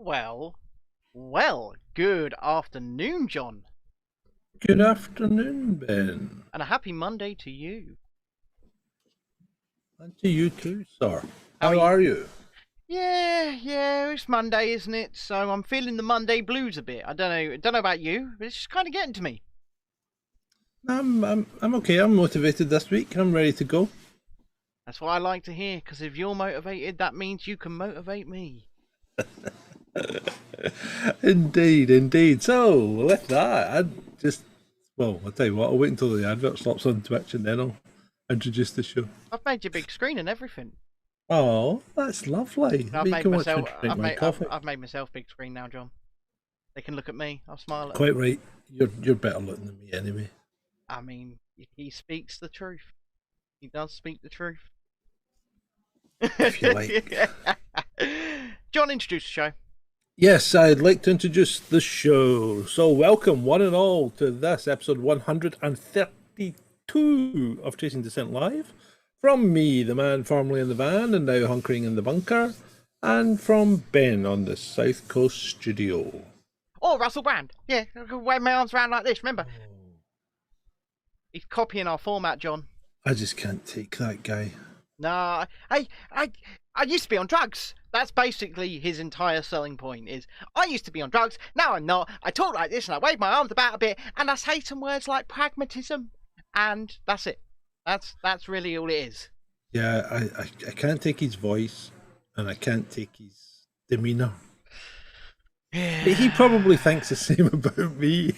Well, good afternoon, John. Good afternoon, Ben. And a happy Monday to you. And to you too, sir. How How are you? Yeah, it's Monday, isn't it? So I'm feeling the Monday blues a bit. I don't know about you, but it's just kind of getting to me. I'm okay. I'm motivated this week. I'm ready to go. That's what I like to hear, because if you're motivated, that means you can motivate me. Indeed. So, with that, I'll tell you what, I'll wait until the advert stops on Twitch and then I'll introduce the show. I've made you big screen and everything. Oh, that's lovely. I've made myself big screen now, John. They can look at me. I'll smile at them. Quite right. You're better looking than me anyway. I mean, he speaks the truth. He does speak the truth. If you like. John, introduce the show. Yes, I'd like to introduce the show. So welcome one and all to this episode 132 of Chasing Dissent Live. From me, the man formerly in the van and now hunkering in the bunker, and from Ben on the South Coast studio. Oh, Russell Brand. Yeah, I can wave my arms around like this, remember? He's copying our format, John. I just can't take that guy. No, I used to be on drugs. That's basically his entire selling point is, I used to be on drugs, now I'm not. I talk like this and I wave my arms about a bit and I say some words like pragmatism, and that's it. That's really all it is. Yeah, I can't take his voice and I can't take his demeanour. Yeah. He probably thinks the same about me.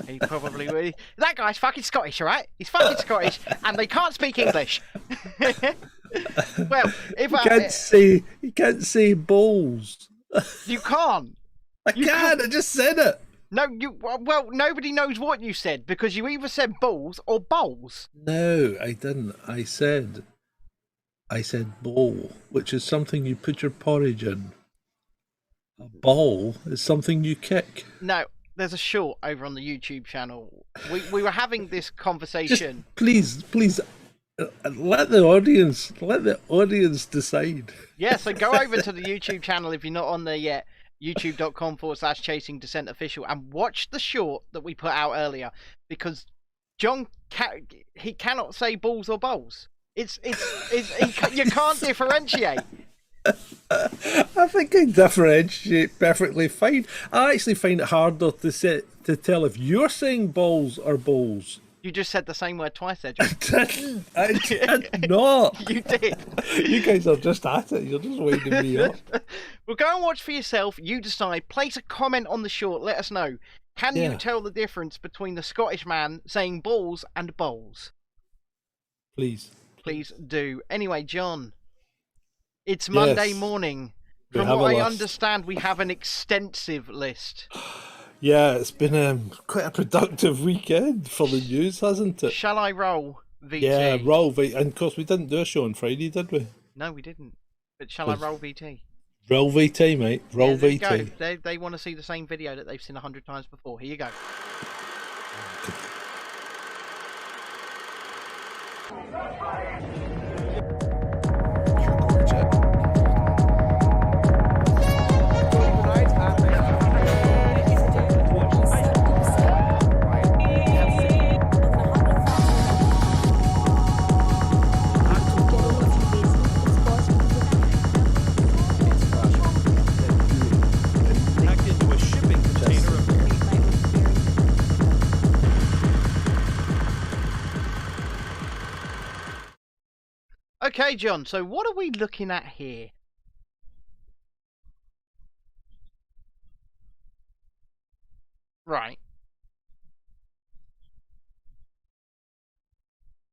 He probably will. That guy's fucking Scottish, alright? He's fucking Scottish and they can't speak English. Well, if you can't say balls. You can't. I just said it. No, well, nobody knows what you said because you either said balls or bowls. No, I didn't. I said bowl, which is something you put your porridge in. A ball is something you kick. No, there's a short over on the YouTube channel. We were having this conversation. Just please, let the audience decide. Yeah, so go over to the YouTube channel if you're not on there yet. YouTube.com/Chasing Dissent Official and watch the short that we put out earlier, because John he cannot say balls or bowls. You can't differentiate. I think I differentiate perfectly fine. I actually find it harder to tell if you're saying balls or bowls. You just said the same word twice there, John. I did not. You did. You guys are just at it. You're just winding me up. Well, go and watch for yourself. You decide. Place a comment on the short. Let us know. Can you tell the difference between the Scottish man saying balls and bowls? Please do. Anyway, John, it's Monday morning. From what I understand, we have an extensive list. Yeah, it's been quite a productive weekend for the news, hasn't it? Shall I roll VT? Yeah, roll VT. And of course, we didn't do a show on Friday, did we? No, we didn't. But shall I roll VT? Roll VT, mate. Roll VT. Go. They want to see the same video that they've seen 100 times before. Here you go. Okay, John, so what are we looking at here? Right.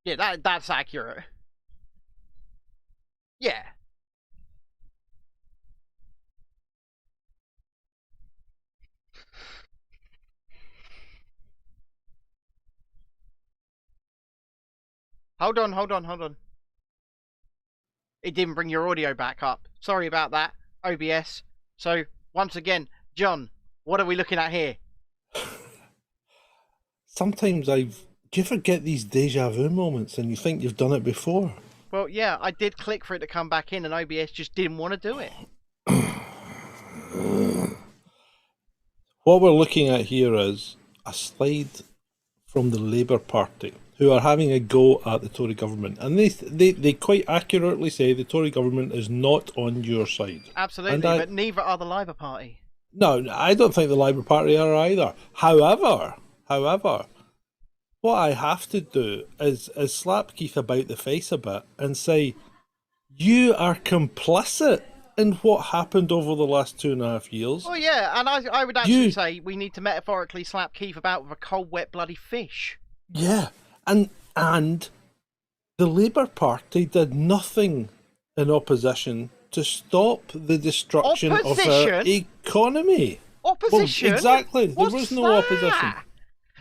Yeah, that's accurate. Yeah. Hold on. It didn't bring your audio back up. Sorry about that, OBS. So, once again, John, what are we looking at here? Sometimes do you ever get these deja vu moments and you think you've done it before? Well, yeah, I did click for it to come back in and OBS just didn't want to do it. what we're looking at here is a slide from the Labour Party, who are having a go at the Tory government. And they quite accurately say the Tory government is not on your side. Absolutely, but neither are the Labour Party. No, I don't think the Labour Party are either. However, what I have to do is slap Keith about the face a bit and say, you are complicit in what happened over the last 2.5 years. Oh yeah, and I would actually say we need to metaphorically slap Keith about with a cold, wet, bloody fish. Yeah, and the Labour Party did nothing in opposition to stop the destruction of our economy. Opposition? Well, exactly. What's there was no that? opposition.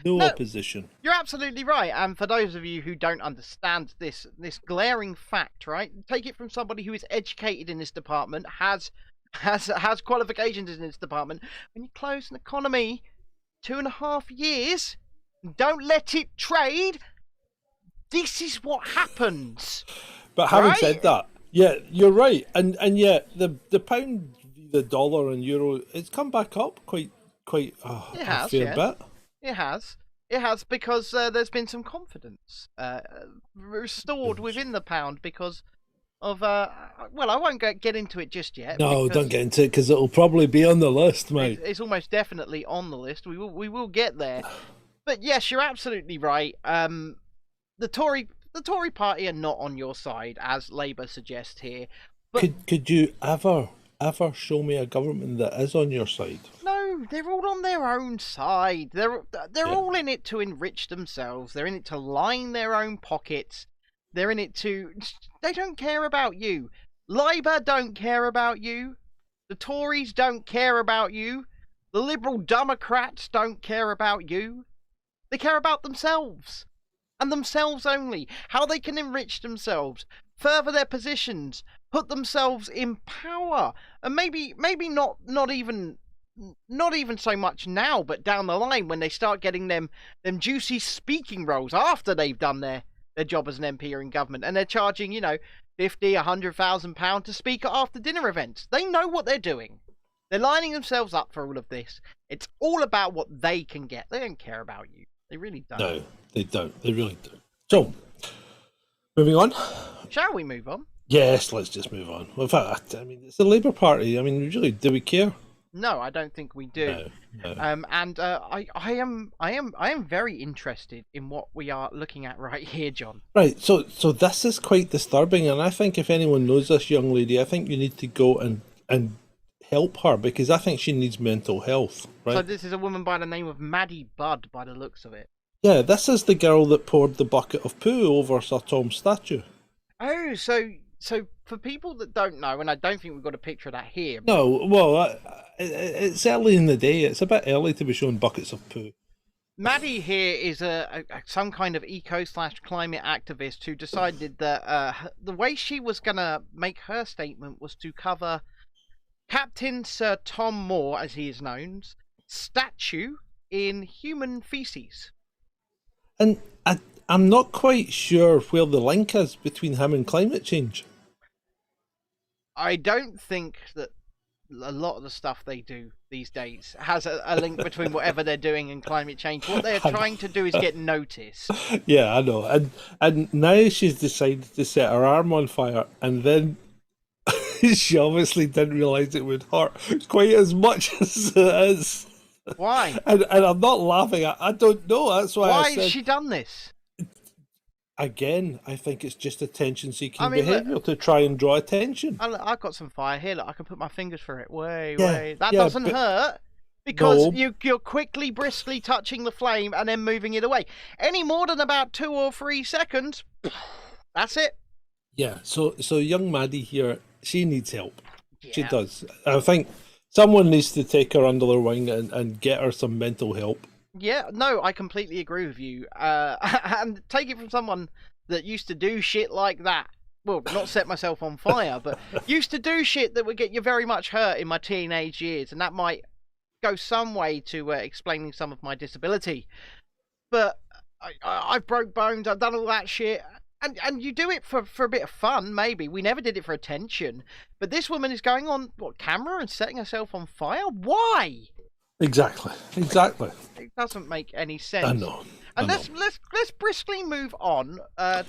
No opposition. You're absolutely right. And for those of you who don't understand this glaring fact, right? Take it from somebody who is educated in this department, has qualifications in this department. When you close an economy 2.5 years, don't let it trade. This is what happens. But having said that, yeah, you're right. And yet the pound, the dollar and euro, it's come back up quite a fair bit. It has because there's been some confidence restored within the pound because of well, I won't get into it just yet. No, don't get into it because it'll probably be on the list, mate. It's almost definitely on the list. We will get there. But yes, you're absolutely right. The Tory party are not on your side, as Labour suggests here. But could you ever show me a government that is on your side? No, they're all on their own side. They're all in it to enrich themselves. They're in it to line their own pockets. They're in it to... They don't care about you. Labour don't care about you. The Tories don't care about you. The Liberal Democrats don't care about you. They care about themselves. And themselves only. How they can enrich themselves. Further their positions. Put themselves in power. And maybe not even so much now, but down the line when they start getting them juicy speaking roles after they've done their job as an MP or in government, and they're charging, £50,000-100,000 to speak at after dinner events. They know what they're doing. They're lining themselves up for all of this. It's all about what they can get. They don't care about you. They really don't. No, they don't. They really don't. So, moving on. Shall we move on? Yes, let's just move on. In fact, I mean, it's the Labour Party. I mean, really, do we care? No, I don't think we do. No. And I am very interested in what we are looking at right here, John. Right. So this is quite disturbing, and I think if anyone knows this young lady, I think you need to go and help her because I think she needs mental health. Right. So this is a woman by the name of Maddie Budd, by the looks of it. Yeah, this is the girl that poured the bucket of poo over Sir Tom's statue. Oh, so for people that don't know, and I don't think we've got a picture of that here. No, well, it's early in the day. It's a bit early to be showing buckets of poo. Maddie here is some kind of eco/climate activist who decided that the way she was going to make her statement was to cover Captain Sir Tom Moore, as he is known, statue in human feces. And I'm not quite sure where the link is between him and climate change. I don't think that a lot of the stuff they do these days has a link between whatever they're doing and climate change. What they're trying to do is get noticed. Yeah, I know. And now she's decided to set her arm on fire, and then she obviously didn't realise it would hurt quite as much as it is. Why? And I'm not laughing. I don't know. That's why has she done this? Again, I think it's just attention-seeking behaviour to try and draw attention. I've got some fire here. Look, I can put my fingers through it. Wait. That doesn't hurt because you're quickly, briskly touching the flame and then moving it away. Any more than about 2 or 3 seconds, that's it. Yeah, so young Maddie here, she needs help. Yeah. She does. I think someone needs to take her under their wing and get her some mental help. Yeah, no, I completely agree with you. And take it from someone that used to do shit like that. Well, not set myself on fire, but used to do shit that would get you very much hurt in my teenage years. And that might go some way to explaining some of my disability. But I've broke bones, I've done all that shit. And you do it for a bit of fun, maybe. We never did it for attention. But this woman is going on, camera and setting herself on fire? Why? Exactly. Exactly. It doesn't make any sense. I know. And I know. let's briskly move on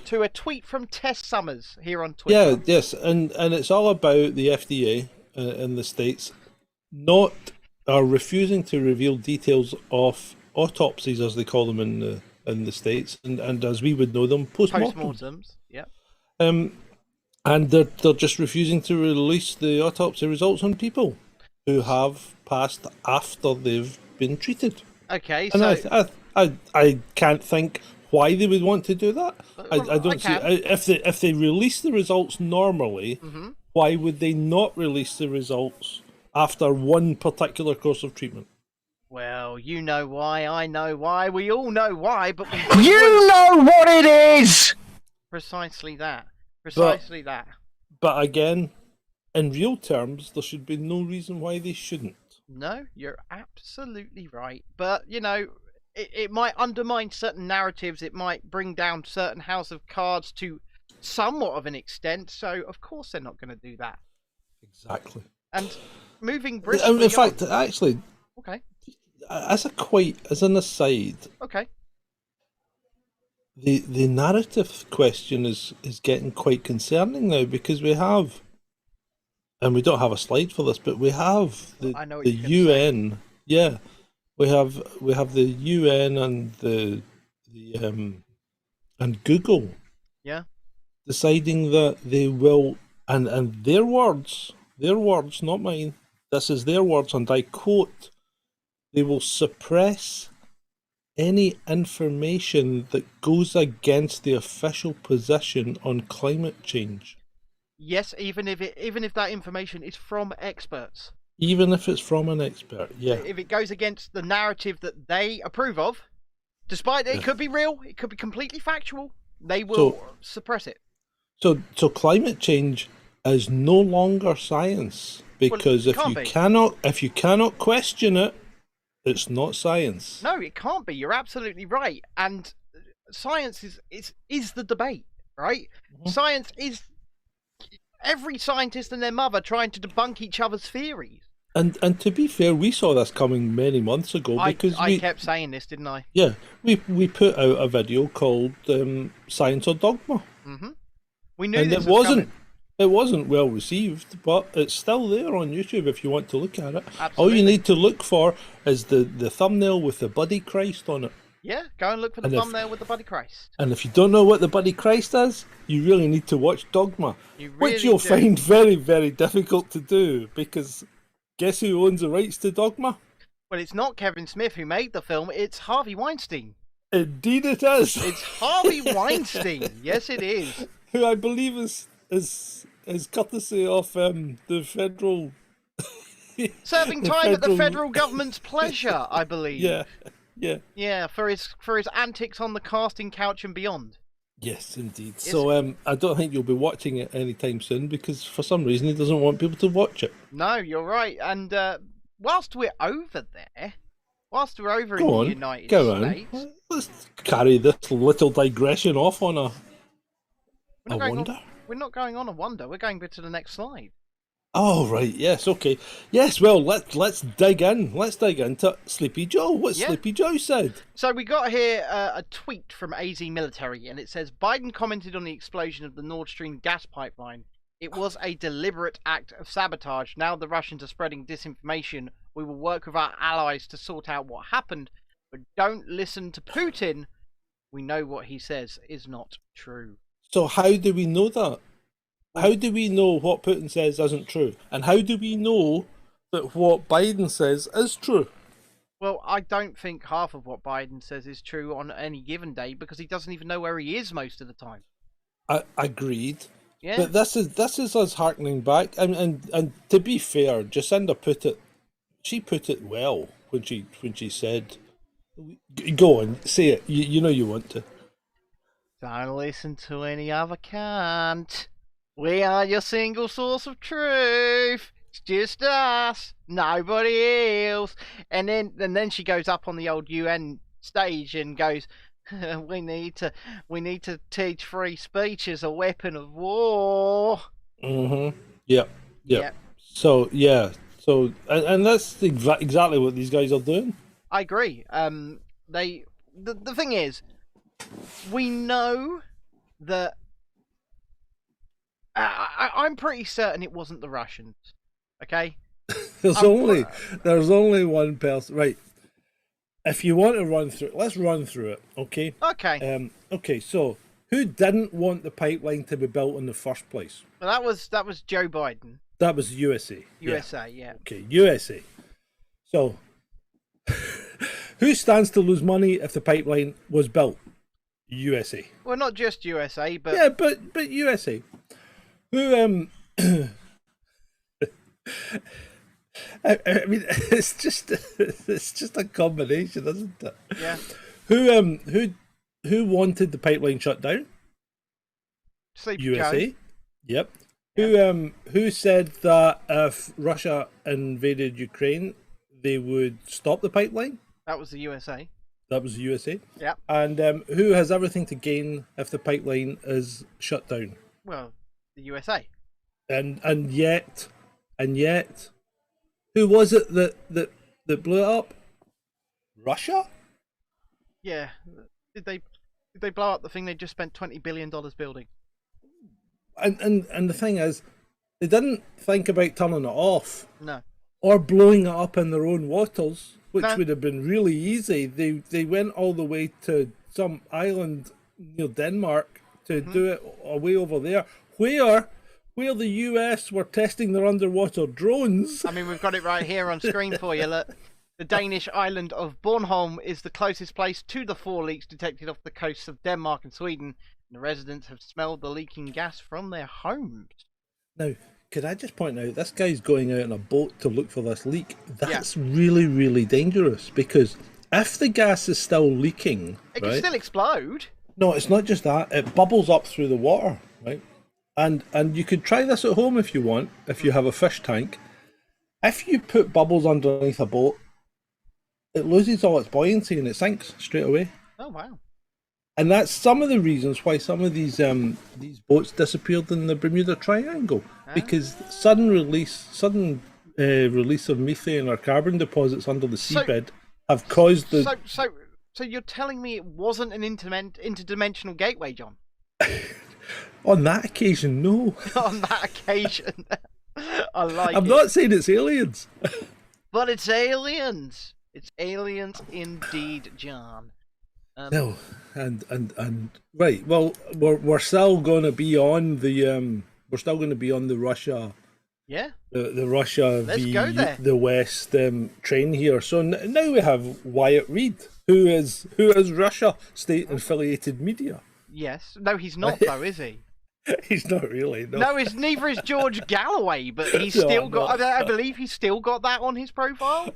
to a tweet from Tess Summers here on Twitter. Yeah. Yes. And it's all about the FDA in the States not are refusing to reveal details of autopsies, as they call them in the States, and as we would know them, postmortems. Postmortems, yeah. And they're just refusing to release the autopsy results on people who have passed after they've been treated. Okay, And so I can't think why they would want to do that. I don't see can. if they release the results normally, why would they not release the results after one particular course of treatment? Well, you know why, I know why, we all know why, but You know what it is! Precisely that. Precisely that. But again, in real terms, there should be no reason why they shouldn't. No, you're absolutely right. But, you know, it might undermine certain narratives, it might bring down certain House of Cards to somewhat of an extent, so of course they're not going to do that. Exactly. And moving briskly in fact, actually, okay. as an aside, Okay. the narrative question is getting quite concerning now, because we have, and we don't have a slide for this, but we have the UN. Yeah, we have the UN and the and Google. Yeah. Deciding that they will, and their words, not mine. This is their words, and I quote: "They will suppress any information that goes against the official position on climate change." Yes, even if that information is from experts. Even if it's from an expert, yeah. If it goes against the narrative that they approve of, despite it could be real, it could be completely factual, they will suppress it. So climate change is no longer science, because if you cannot question it, it's not science. No, it can't be. You're absolutely right. And science is the debate, right? Mm-hmm. Science is every scientist and their mother trying to debunk each other's theories. And to be fair, we saw this coming many months ago, because I kept saying this, didn't I? Yeah, we put out a video called "Science or Dogma." Mm-hmm. We knew and this was coming. It wasn't well received, but it's still there on YouTube if you want to look at it. Absolutely. All you need to look for is the thumbnail with the Buddy Christ on it. Yeah, go and look for the thumbnail with the Buddy Christ. And if you don't know what the Buddy Christ is, you really need to watch Dogma, which you'll find very, very difficult to do, because guess who owns the rights to Dogma? Well, it's not Kevin Smith who made the film, it's Harvey Weinstein. Indeed it is. It's Harvey Weinstein. Yes, it is. Who I believe is courtesy of the federal... Serving time at the federal government's pleasure, I believe. Yeah. Yeah, for his antics on the casting couch and beyond. Yes, indeed. So I don't think you'll be watching it anytime soon, because for some reason he doesn't want people to watch it. No, you're right. And whilst we're over there, in the United States... Let's carry this little digression off on a wonder. We're not going on a wonder. We're going to the next slide. Oh, right. Yes, okay. Yes, well, let's dig in. Let's dig into Sleepy Joe. What Sleepy Joe said. So we got here a tweet from AZ Military, and it says, Biden commented on the explosion of the Nord Stream gas pipeline. It was a deliberate act of sabotage. Now the Russians are spreading disinformation. We will work with our allies to sort out what happened, but don't listen to Putin. We know what he says is not true. So how do we know that? How do we know what Putin says isn't true? And how do we know that what Biden says is true? Well, I don't think half of what Biden says is true on any given day, because he doesn't even know where he is most of the time. Agreed. Yeah. But this is us harkening back, and to be fair, Jacinda put it well when she said, "Go on, say it. You know you want to." Don't listen to any other cunt. We are your single source of truth. It's just us, nobody else. And then she goes up on the old UN stage and goes, we need to teach free speech as a weapon of war. Mm-hmm. Yep. So So, and that's exactly what these guys are doing. I agree. The thing is, we know that. I'm pretty certain it wasn't the Russians. Okay. There's only one person, right? If you want to run through it, let's run through it, okay? Okay. Okay. So, who didn't want the pipeline to be built in the first place? Well, that was Joe Biden. That was USA. USA, yeah. Okay, USA. So, who stands to lose money if the pipeline was built? USA. Well, not just USA, but Yeah, but USA. Who I mean, it's just a combination, isn't it? Yeah. Who wanted the pipeline shut down? Sleepy USA. Joe. Yep. Yeah. Who said that if Russia invaded Ukraine, they would stop the pipeline? That was the USA. That was the USA. Yeah. And who has everything to gain if the pipeline is shut down? Well, the USA. And yet, who was it that blew it up? Russia? Yeah. Did they blow up the thing they just spent $20 billion building? And the thing is, they didn't think about turning it off. No. Or blowing it up in their own waters, which No. would have been really easy. They went all the way to some island near Denmark to do it away over there, where the US were testing their underwater drones. I mean, we've got it right here on screen for you. Look, the Danish island of Bornholm is the closest place to the 4 leaks detected off the coasts of Denmark and Sweden. And the residents have smelled the leaking gas from their homes. Now, could I just point out, this guy's going out in a boat to look for this leak. That's really, really dangerous, because if the gas is still leaking, it can still explode. No, it's not just that. It bubbles up through the water, right? And you could try this at home if you want, if you have a fish tank. If you put bubbles underneath a boat, it loses all its buoyancy and it sinks straight away. Oh, wow. And that's some of the reasons why some of these boats disappeared in the Bermuda Triangle, because sudden release of methane or carbon deposits under the seabed have caused the. So you're telling me it wasn't an interdimensional gateway, John? On that occasion, no. On that occasion, I like it. I'm not saying it's aliens, but it's aliens. It's aliens indeed, John. No, and right. Well, we're still going to be on the Russia. Yeah. The Russia the West train here. So now we have Wyatt Reed, who is Russia state affiliated media. Yes. No, he's not though, is he? He's not really. No. No, neither is George Galloway, but he's still got. I believe he's still got that on his profile.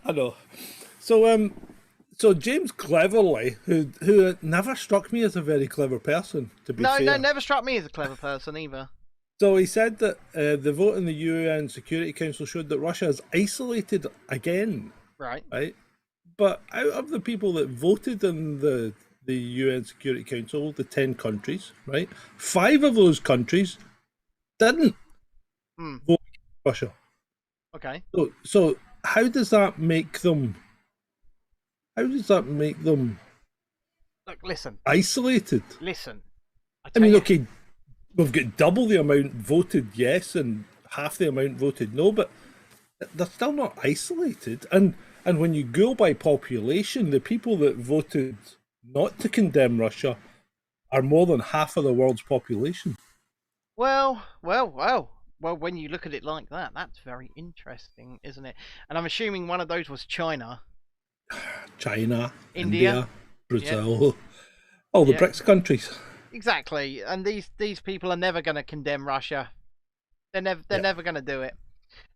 I know. So James Cleverly, who never struck me as a very clever person, to be fair. No, never struck me as a clever person either. So he said that the vote in the UN Security Council showed that Russia is isolated again. Right. Right. But out of the people that voted in the UN Security Council, the 10 countries, right, 5 of those countries didn't vote for Russia. Okay. So how does that make them? How does that make them? Look, listen. Isolated. Listen. I mean, okay, we've got double the amount voted yes and half the amount voted no, but they're still not isolated. And when you go by population, the people that voted not to condemn Russia are more than half of the world's population. Well, when you look at it like that, that's very interesting, isn't it? And I'm assuming one of those was China. China, India, Brazil, all the Yeah. BRICS countries. Exactly, and these people are never going to condemn Russia. They're never going to do it.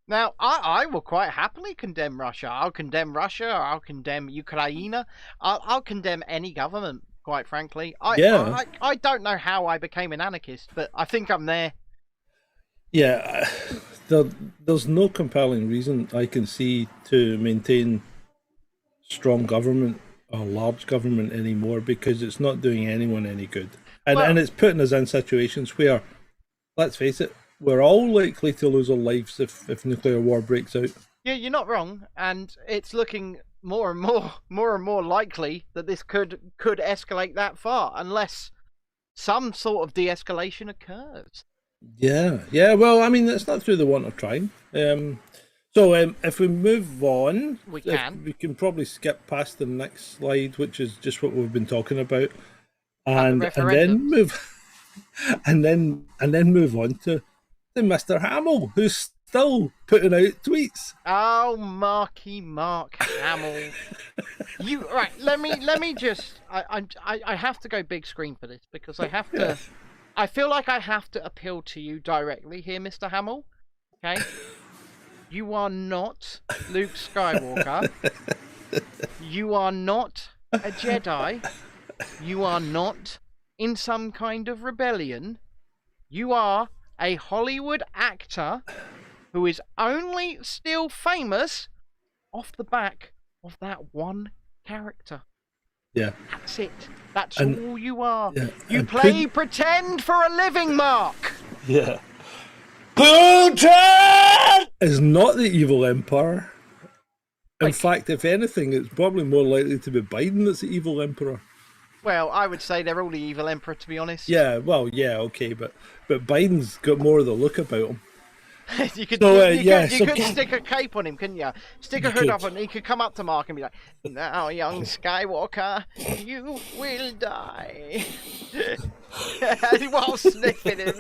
Now, I will quite happily condemn Russia. I'll condemn Russia. I'll condemn Ukraine. I'll condemn any government. Quite frankly, I don't know how I became an anarchist, but I think I'm there. Yeah, there's no compelling reason I can see to maintain strong government or large government anymore, because it's not doing anyone any good, and it's putting us in situations where, let's face it, we're all likely to lose our lives if nuclear war breaks out. Yeah, you're not wrong, and it's looking more and more likely that this could escalate that far, unless some sort of de-escalation occurs. Yeah. Well, I mean, it's not through the want of trying. So if we move on, We can. we can probably skip past the next slide, which is just what we've been talking about, and then move, and then move on to Mr. Hamill, who's still putting out tweets. Oh, Mark Hamill. You right? Let me just. I have to go big screen for this because I have to. I feel like I have to appeal to you directly here, Mr. Hamill. Okay. You are not Luke Skywalker. You are not a Jedi. You are not in some kind of rebellion. You are a Hollywood actor who is only still famous off the back of that one character. Yeah. That's it. That's all you are. Yeah, you play pretend for a living, Mark. Yeah. Putin is not the evil emperor. In fact, if anything, it's probably more likely to be Biden that's the evil emperor. Well, I would say they're all the evil emperor, to be honest. Yeah, well, yeah, okay, but Biden's got more of the look about him. you could stick a cape on him, couldn't you? Stick a hood up on him. He could come up to Mark and be like, "Now, young Skywalker, you will die." While sniffing him.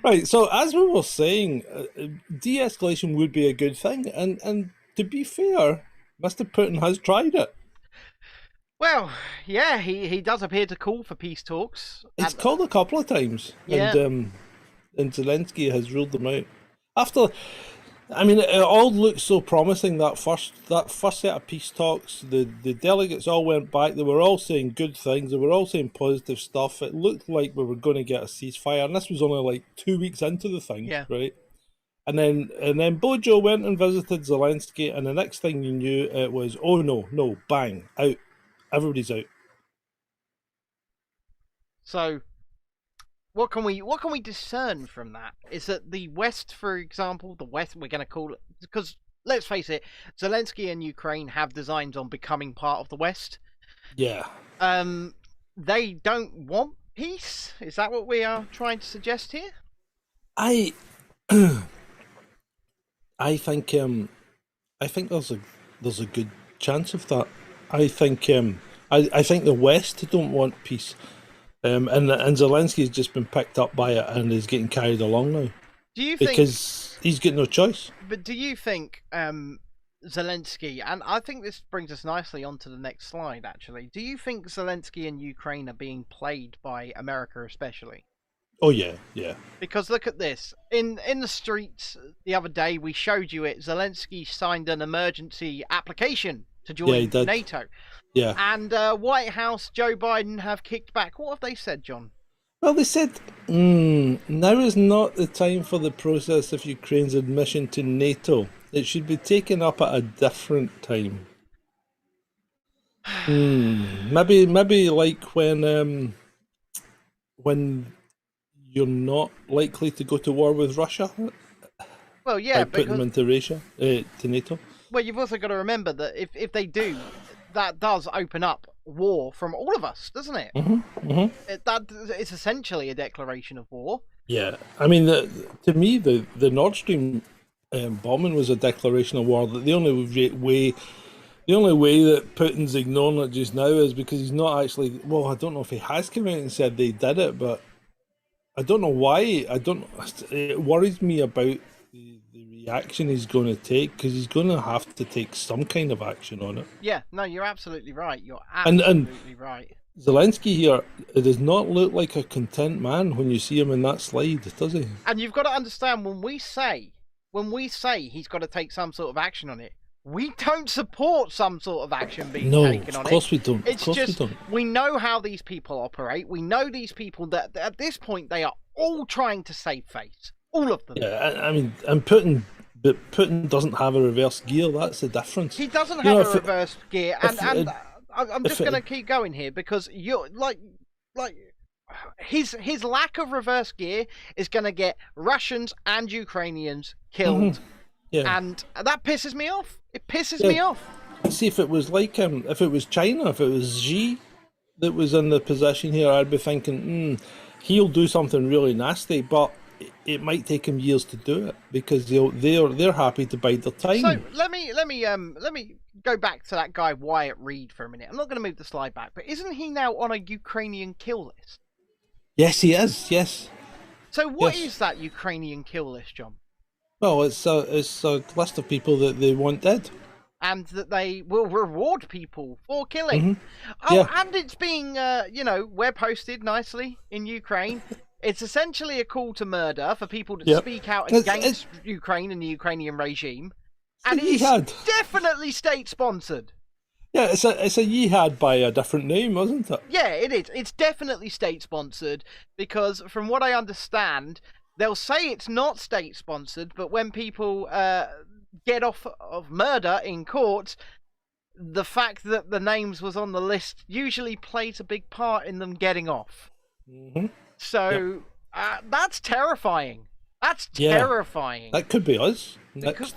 Right, so as we were saying, de-escalation would be a good thing, and to be fair, Mr. Putin has tried it. Well, yeah, he does appear to call for peace talks. He's called a couple of times, and Zelensky has ruled them out. After, I mean, it all looked so promising, that first set of peace talks. The delegates all went back. They were all saying good things. They were all saying positive stuff. It looked like we were going to get a ceasefire, and this was only like 2 weeks into the thing, right? And then Bojo went and visited Zelensky, and the next thing you knew, it was, oh no, bang, out. Everybody's out. So, what can we discern from that? Is that the West, for example, the West, we're going to call it, because let's face it, Zelensky and Ukraine have designs on becoming part of the West. Yeah. They don't want peace. Is that what we are trying to suggest here? I think there's a good chance of that. I think the West don't want peace, and Zelensky's just been picked up by it and is getting carried along now. Do you think, because he's got no choice? But do you think Zelensky, and I think this brings us nicely onto the next slide. Actually, do you think Zelensky and Ukraine are being played by America, especially? Oh yeah. Because look at this. In the streets the other day, we showed you it. Zelensky signed an emergency application to join NATO. Yeah. And White House, Joe Biden have kicked back. What have they said, John? Well, they said, now is not the time for the process of Ukraine's admission to NATO. It should be taken up at a different time. Maybe like when you're not likely to go to war with Russia. Well, yeah, put them into Russia, to NATO. Well, you've also got to remember that if they do, that does open up war from all of us, doesn't it? It's essentially a declaration of war. Yeah, I mean, to me, the Nord Stream bombing was a declaration of war. That the only way that Putin's ignoring it just now is because he's not actually. Well, I don't know if he has come out and said they did it, but I don't know why. It worries me about the reaction he's going to take, because he's going to have to take some kind of action on it. Yeah, no, you're absolutely right. You're absolutely right. Zelensky here, it does not look like a content man when you see him in that slide, does he? And you've got to understand, when we say he's got to take some sort of action on it, we don't support some sort of action being taken on it. Of course we don't. It's just, we know how these people operate. We know these people that at this point they are all trying to save face. All of them. Yeah, I mean, and Putin doesn't have a reverse gear. That's the difference. He doesn't have a reverse gear, and I'm just going to keep going here because you're like his lack of reverse gear is going to get Russians and Ukrainians killed, and that pisses me off. It pisses me off. See, if it was like if it was China, if it was Xi that was in the position here, I'd be thinking, he'll do something really nasty, but it might take him years to do it because they're happy to bide their time. So let me go back to that guy Wyatt Reed for a minute. I'm not going to move the slide back, but isn't he now on a Ukrainian kill list? Yes, he is. Yes. So what is that Ukrainian kill list, John? Well, it's a list of people that they want dead. And that they will reward people for killing. Mm-hmm. Oh, and it's being, web posted nicely in Ukraine. It's essentially a call to murder for people to speak out against Ukraine and the Ukrainian regime. And it's definitely state-sponsored. Yeah, it's a jihad by a different name, wasn't it? Yeah, it is. It's definitely state-sponsored because, from what I understand, they'll say it's not state-sponsored, but when people get off of murder in court, the fact that the names was on the list usually plays a big part in them getting off. Mm-hmm. So that's terrifying. That's terrifying. That could be us next.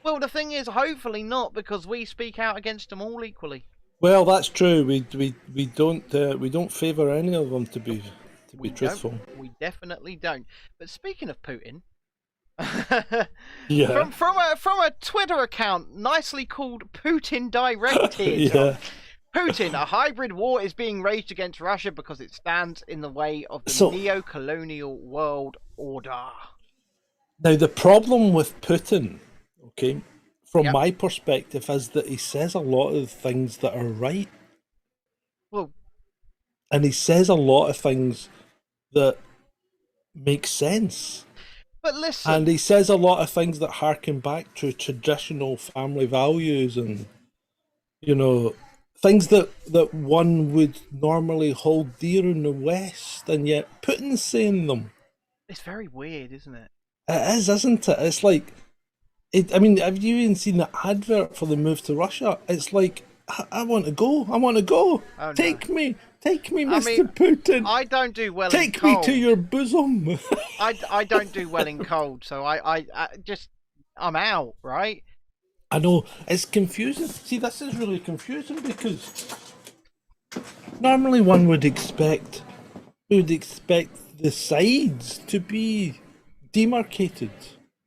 Well, the thing is, hopefully not, because we speak out against them all equally. Well, that's true. We don't favour any of them to be truthful. We definitely don't. But speaking of Putin, from a Twitter account nicely called Putin Directed. Putin, a hybrid war is being waged against Russia because it stands in the way of the neo-colonial world order. Now, the problem with Putin, okay, from my perspective, is that he says a lot of things that are right. Well, and he says a lot of things that make sense. But listen, and he says a lot of things that harken back to traditional family values and, things that one would normally hold dear in the West, and yet Putin's saying them. It's very weird, isn't it? It is, isn't it? It's like, have you even seen the advert for the move to Russia? It's like, I want to go. I want to go. Oh, no. Take me, Mr. Putin. I don't do well in cold. Take me to your bosom. I don't do well in cold, so I'm out, right? I know, it's confusing. See, this is really confusing because normally one would expect the sides to be demarcated.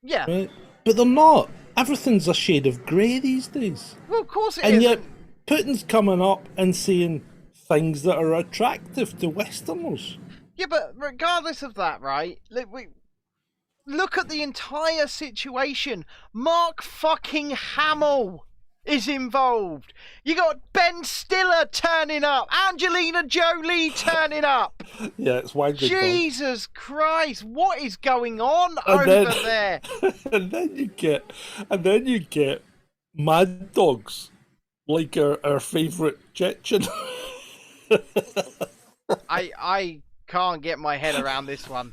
Yeah. Right? But they're not. Everything's a shade of grey these days. Well, of course it is. And yet Putin's coming up and saying things that are attractive to Westerners. Yeah, but regardless of that, right? Look at the entire situation. Mark fucking Hamill is involved. You got Ben Stiller turning up. Angelina Jolie turning up. Yeah, it's widely Jesus Christ, what is going on over there? And then you get Mad Dogs, like our favourite Chechen. I can't get my head around this one.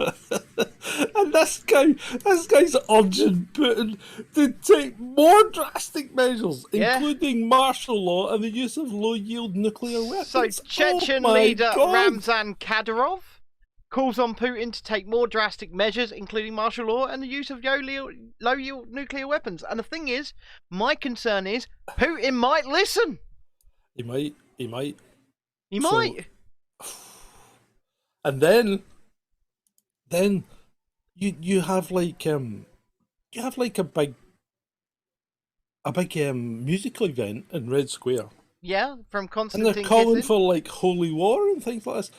And this guy's urging Putin to take more drastic measures, including martial law and the use of low-yield nuclear weapons. So Chechen leader Ramzan Kadyrov calls on Putin to take more drastic measures, including martial law and the use of low-yield nuclear weapons. And the thing is, my concern is, Putin might listen. He might. And then you have like a big musical event in Red Square. Yeah, from Constantine. And they're calling Kissing. for like holy war and things like this.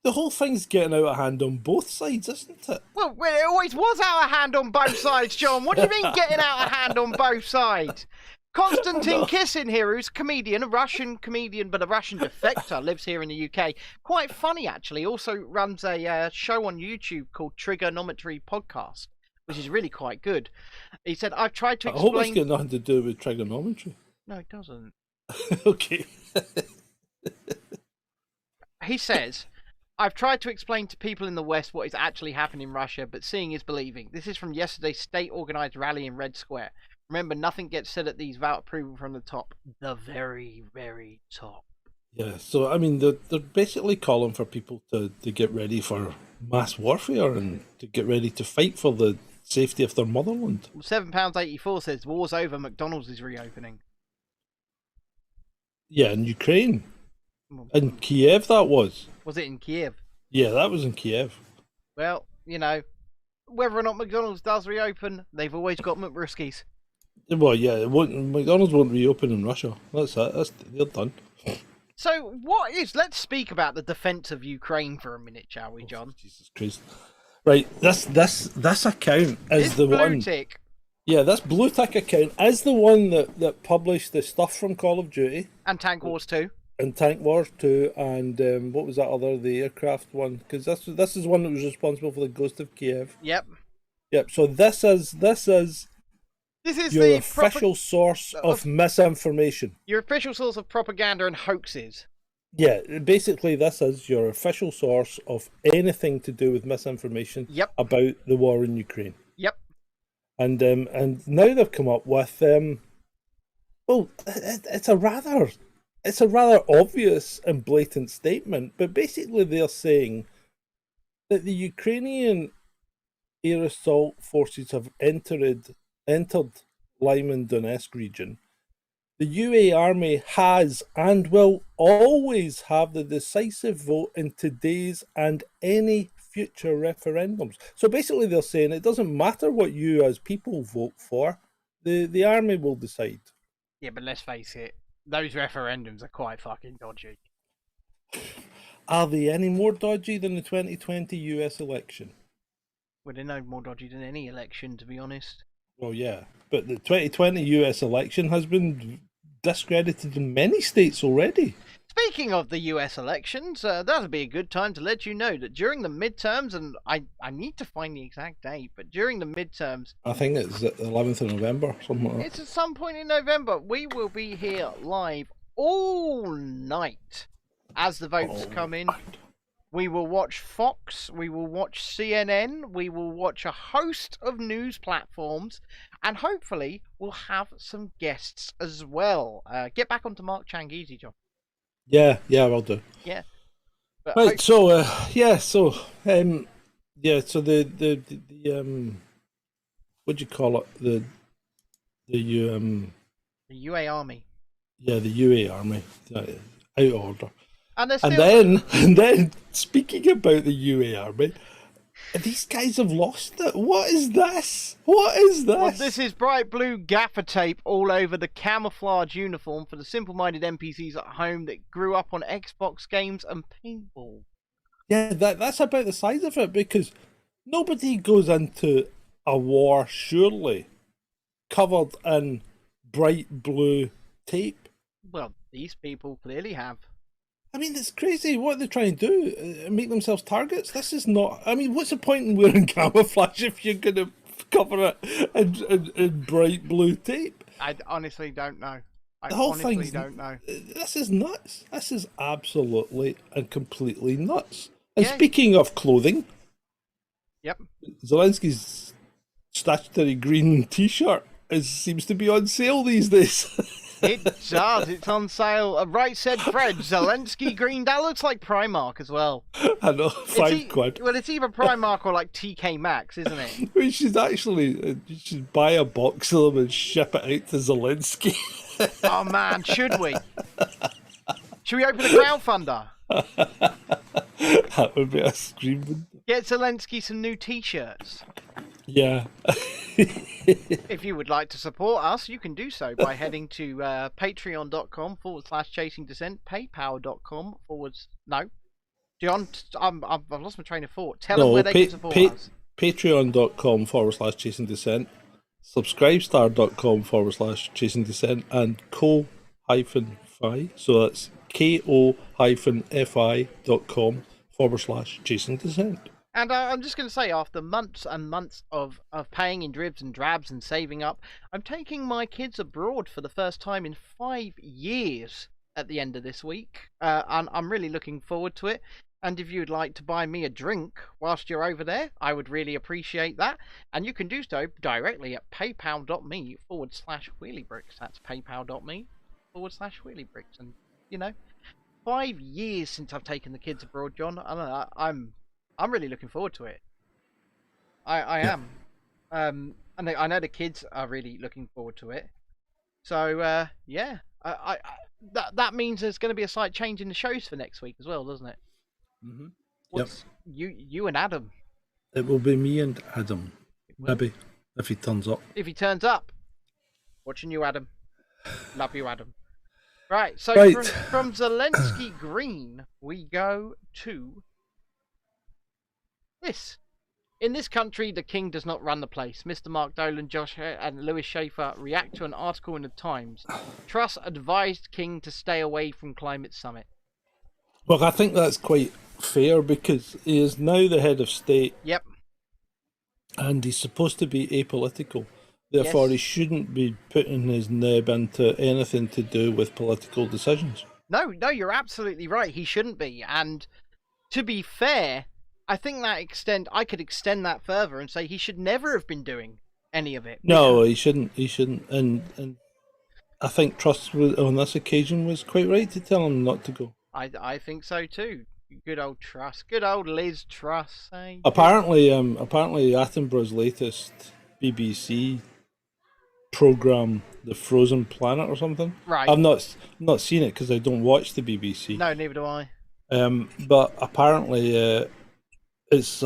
The whole thing's getting out of hand on both sides, isn't it? Well, it always was out of hand on both sides, John. What do you mean getting out of hand on both sides? Konstantin Kissin here, who's a Russian comedian, but a Russian defector, lives here in the UK. Quite funny, actually. Also runs a show on YouTube called Trigonometry Podcast, which is really quite good. He said, I've tried to explain... I hope it's got nothing to do with trigonometry. No, it doesn't. Okay. He says, I've tried to explain to people in the West what is actually happening in Russia, but seeing is believing. This is from yesterday's state-organised rally in Red Square. Remember, nothing gets said at these without approval from the top. The very, very top. Yeah, so I mean, they're basically calling for people to get ready for mass warfare and to get ready to fight for the safety of their motherland. £7.84 says war's over, McDonald's is reopening. Yeah, in Ukraine. Well, In Kiev, that was. was it in Kiev? Yeah, that was in Kiev. Well, you know, whether or not McDonald's does reopen, they've always got McBriskies. Well, yeah, it won't. McDonald's won't reopen in Russia. That's it. They're done. So, let's speak about the defence of Ukraine for a minute, shall we, John? Jesus Christ! Right, this account is This the blue one. tick. Yeah, this blue tick account is the one that published the stuff from Call of Duty And Tank Wars 2. and Tank Wars 2 and what was that other, the aircraft one? Because this is one that was responsible for the Ghost of Kiev. Yep. Yep. So this is your the official source of misinformation. your official source of propaganda and hoaxes. Yeah, basically this is your official source of anything to do with misinformation Yep. about the war in Ukraine. Yep. And now they've come up with it's a rather obvious and blatant statement, but basically they're saying that the Ukrainian air assault forces have entered Lyman Donetsk region. The UA Army has and will always have the decisive vote in today's and any future referendums. So basically they're saying it doesn't matter what you as people vote for, the army will decide. Yeah, but let's face it, those referendums are quite fucking dodgy. Are they any more dodgy than the 2020 US election? Well, they're no more dodgy than any election, to be honest. Well, yeah, but the 2020 US election has been discredited in many states already. Speaking of the US elections, that'll be a good time to let you know that during the midterms, and I need to find the exact date, but during the midterms, I think it's the 11th of November, something like that. it's at some point in November, we will be here live all night as the votes come in. We will watch Fox, we will watch CNN, we will watch a host of news platforms, and hopefully we'll have some guests as well. Get back onto Mark Chang easy, John. Yeah, will do. Yeah. But Right, so so the what do you call it? The UA Army. Yeah, the UA Army, out of order. And then speaking about the UA Army, these guys have lost it. What is this? Well, this is bright blue gaffer tape all over the camouflage uniform for the simple-minded NPCs at home that grew up on Xbox games and paintball. Yeah, that's about the size of it, because nobody goes into a war, surely, covered in bright blue tape. Well, these people clearly have. I mean, it's crazy. What are they trying to do? Make themselves targets? This is not... I mean, what's the point in wearing camouflage if you're going to cover it in bright blue tape? I honestly don't know. The whole thing don't know. This is nuts. This is absolutely and completely nuts. And speaking of clothing... Yep. Zelensky's statutory green t-shirt seems to be on sale these days. It does. It's on sale. Right said Fred. Zelensky green. That looks like Primark as well. I know. £5. Well, it's either Primark or like TK Maxx, isn't it? We should actually you should buy a box of them and ship it out to Zelensky. Oh man, should we? Should we open a crowdfunder? That would be a screaming. Get Zelensky some new t-shirts. Yeah. If you would like to support us, you can do so by heading to patreon.com/chasing dissent, paypal.com/ No. John, I've lost my train of thought. Tell them where they can support us. Patreon.com/chasing dissent, subscribestar.com/chasing dissent, and co-fi. So that's ko-fi.com/chasing dissent. And I'm just going to say, after months and months of paying in dribs and drabs and saving up, I'm taking my kids abroad for the first time in 5 years at the end of this week. And I'm really looking forward to it. And if you'd like to buy me a drink whilst you're over there, I would really appreciate that. And you can do so directly at paypal.me/wheeliebricks. That's paypal.me/wheeliebricks. And, you know, 5 years since I've taken the kids abroad, John. I don't know. I'm really looking forward to it. I Yeah. am. And I know the kids are really looking forward to it. So yeah, that means there's going to be a slight change in the shows for next week as well, doesn't it? Mm-hmm. Yep. What's you and Adam? It will be me and Adam. Well, Maybe, if he turns up. if he turns up, watching you, Adam. Love you, Adam. Right. So Right. from Zelensky Green, we go to this. In this country, the king does not run the place. Mr. Mark Dolan, Josh and Lewis Schaefer react to an article in the Times. Truss advised king to stay away from climate summit. Well, I think that's quite fair because he is now the head of state. Yep. And he's supposed to be apolitical. Therefore, Yes. he shouldn't be putting his nib into anything to do with political decisions. No, you're absolutely right. He shouldn't be. And to be fair, I think I could extend that further and say he should never have been doing any of it. No, he shouldn't. He shouldn't. And I think Truss on this occasion was quite right to tell him not to go. I think so too. Good old Truss. Good old Liz Truss. Eh? Apparently Attenborough's latest BBC program, The Frozen Planet or something. Right. I've not seen it because I don't watch the BBC. No, neither do I. But apparently it's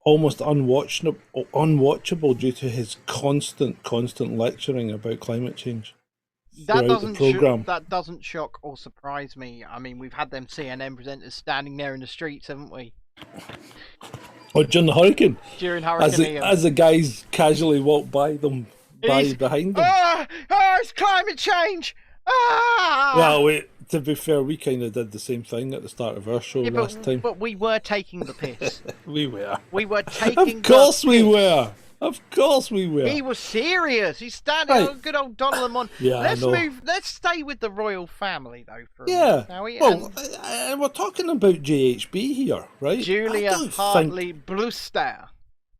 almost unwatchable due to his constant lecturing about climate change. That program. that doesn't shock or surprise me. I mean, we've had them CNN presenters standing there in the streets, haven't we? Or during the hurricane. During Hurricane Ian. As the guys casually walk by them, behind them. It's climate change! Ah! Well, to be fair, we kind of did the same thing at the start of our show last time. But we were taking the piss. We were. We were taking Of course the we piss. were. Of course we were. He was serious. He's standing Right. on good old Donald Lamont. Yeah, I know. Let's stay with the royal family though for a Yeah. minute, shall we? Well, And we're talking about JHB here, right? Julia Hartley Bluster.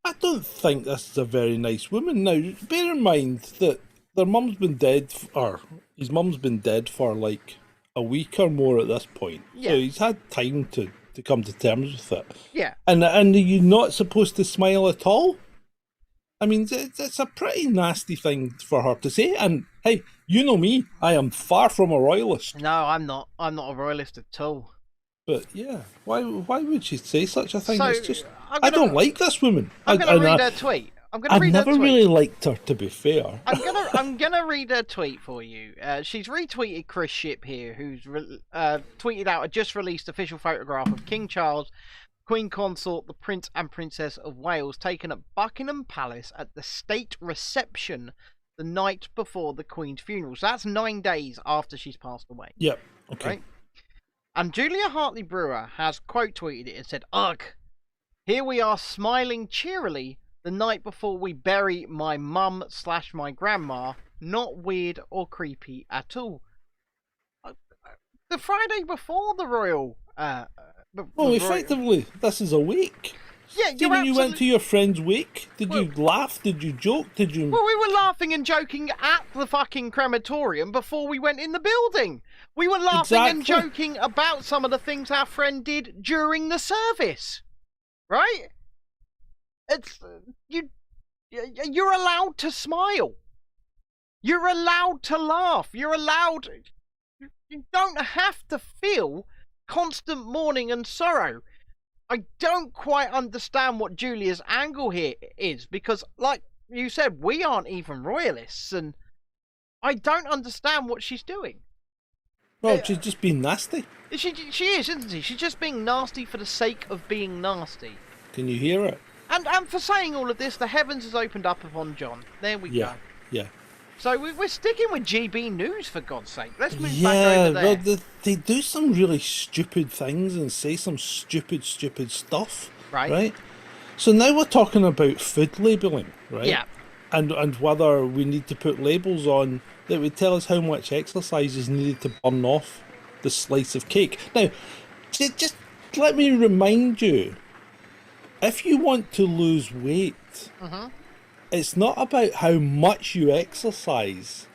I don't think this is a very nice woman. Now, bear in mind that their mum's been dead, or his mum's been dead for like a week or more at this point. Yeah. So he's had time to come to terms with it. Yeah. And are you not supposed to smile at all? I mean, it's a pretty nasty thing for her to say. And hey, you know me, I am far from a royalist. No, I'm not. I'm not a royalist at all. But yeah, why would she say such a thing? So, It's just I'm I gonna- don't like this woman. I'm going to read her tweet. I've never really liked her, to be fair. I'm gonna read her tweet for you. She's retweeted Chris Ship here, who's tweeted out a just released official photograph of King Charles, Queen Consort, the Prince and Princess of Wales, taken at Buckingham Palace at the state reception the night before the Queen's funeral. So that's 9 days after she's passed away. Yep. Okay. Right? And Julia Hartley Brewer has quote tweeted it and said, "Ugh, here we are smiling cheerily the night before we bury my mum/my grandma. Not weird or creepy at all." The Friday before the royal. Well, effectively, this is a wake. Yeah, See, when you went to your friend's wake, did you laugh? Did you joke? Did you? Well, we were laughing and joking at the fucking crematorium before we went in the building. We were laughing and Exactly. joking about some of the things our friend did during the service. Right? It's you're allowed to smile. You're allowed to laugh. You're allowed. You don't have to feel constant mourning and sorrow. I don't quite understand what Julia's angle here is, because, like you said, we aren't even royalists, and I don't understand what she's doing. Well, she's just been nasty. She is, isn't she? She's just being nasty for the sake of being nasty. Can you hear it? And for saying all of this, the heavens has opened up upon John. There we go. Yeah. So we're sticking with GB News, for God's sake. Let's move back over there. Well, they do some really stupid things and say some stupid stuff. Right. So now we're talking about food labelling, right? Yeah. And whether we need to put labels on that would tell us how much exercise is needed to burn off the slice of cake. Now, just let me remind you, if you want to lose weight, it's not about how much you exercise.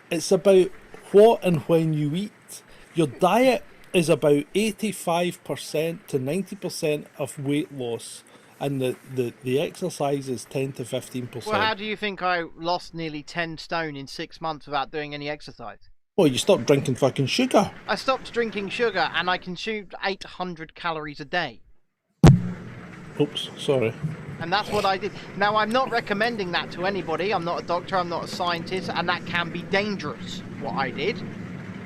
It's about what and when you eat. Your diet is about 85% to 90% of weight loss, and the exercise is 10 to 15%. Well, how do you think I lost nearly 10 stone in 6 months without doing any exercise? Well, you stop drinking fucking sugar. I stopped drinking sugar and I consumed 800 calories a day. Oops, sorry. And that's what I did. Now, I'm not recommending that to anybody. I'm not a doctor, I'm not a scientist, and that can be dangerous, what I did.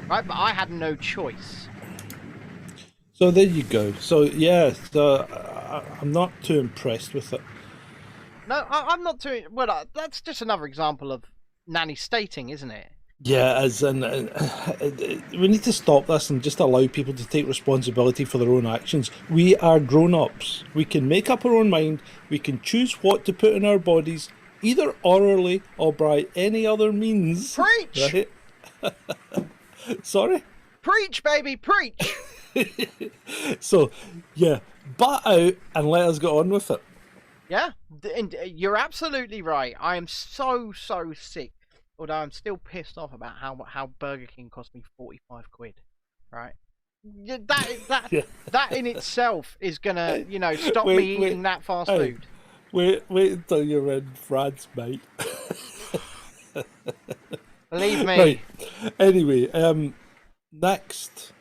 Right? But I had no choice. So there you go. So, yeah, I'm not too impressed with it. No, I'm not too... Well, that's just another example of nanny stating, isn't it? Yeah, as in, we need to stop this and just allow people to take responsibility for their own actions. We are grown-ups. We can make up our own mind. We can choose what to put in our bodies, either orally or by any other means. Preach! Right? Sorry? Preach, baby, preach! So, yeah, butt out and let us get on with it. Yeah, and you're absolutely right. I am so sick. Although I'm still pissed off about how Burger King cost me 45 quid, right? That in itself is gonna, stop me eating that fast food. Wait until you're in France, mate. Believe me. Right. Anyway, next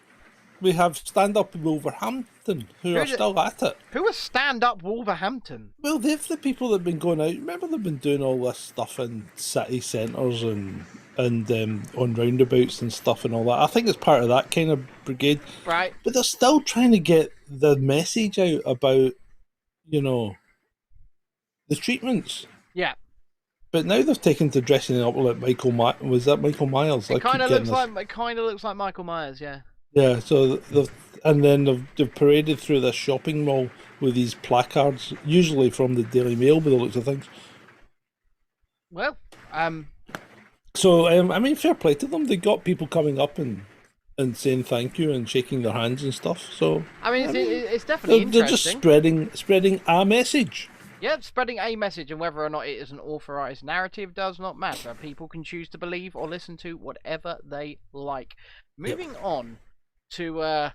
we have Stand Up Wolverhampton, who are still at it. Who is Stand Up Wolverhampton? Well, they're the people that have been going out. Remember, they've been doing all this stuff in city centres and on roundabouts and stuff and all that. I think it's part of that kind of brigade. Right. But they're still trying to get the message out about, the treatments. Yeah. But now they've taken to dressing up like Michael Myers. Was that Michael Myers? It kind of looks like Michael Myers, yeah. Yeah, so they've paraded through this shopping mall with these placards, usually from the Daily Mail by the looks of things. Well, So, I mean, fair play to them. They got people coming up and saying thank you and shaking their hands and stuff. So, I mean, it's definitely interesting. They're just spreading a message. Yeah, spreading a message, and whether or not it is an authorised narrative does not matter. People can choose to believe or listen to whatever they like. Moving on to Okay.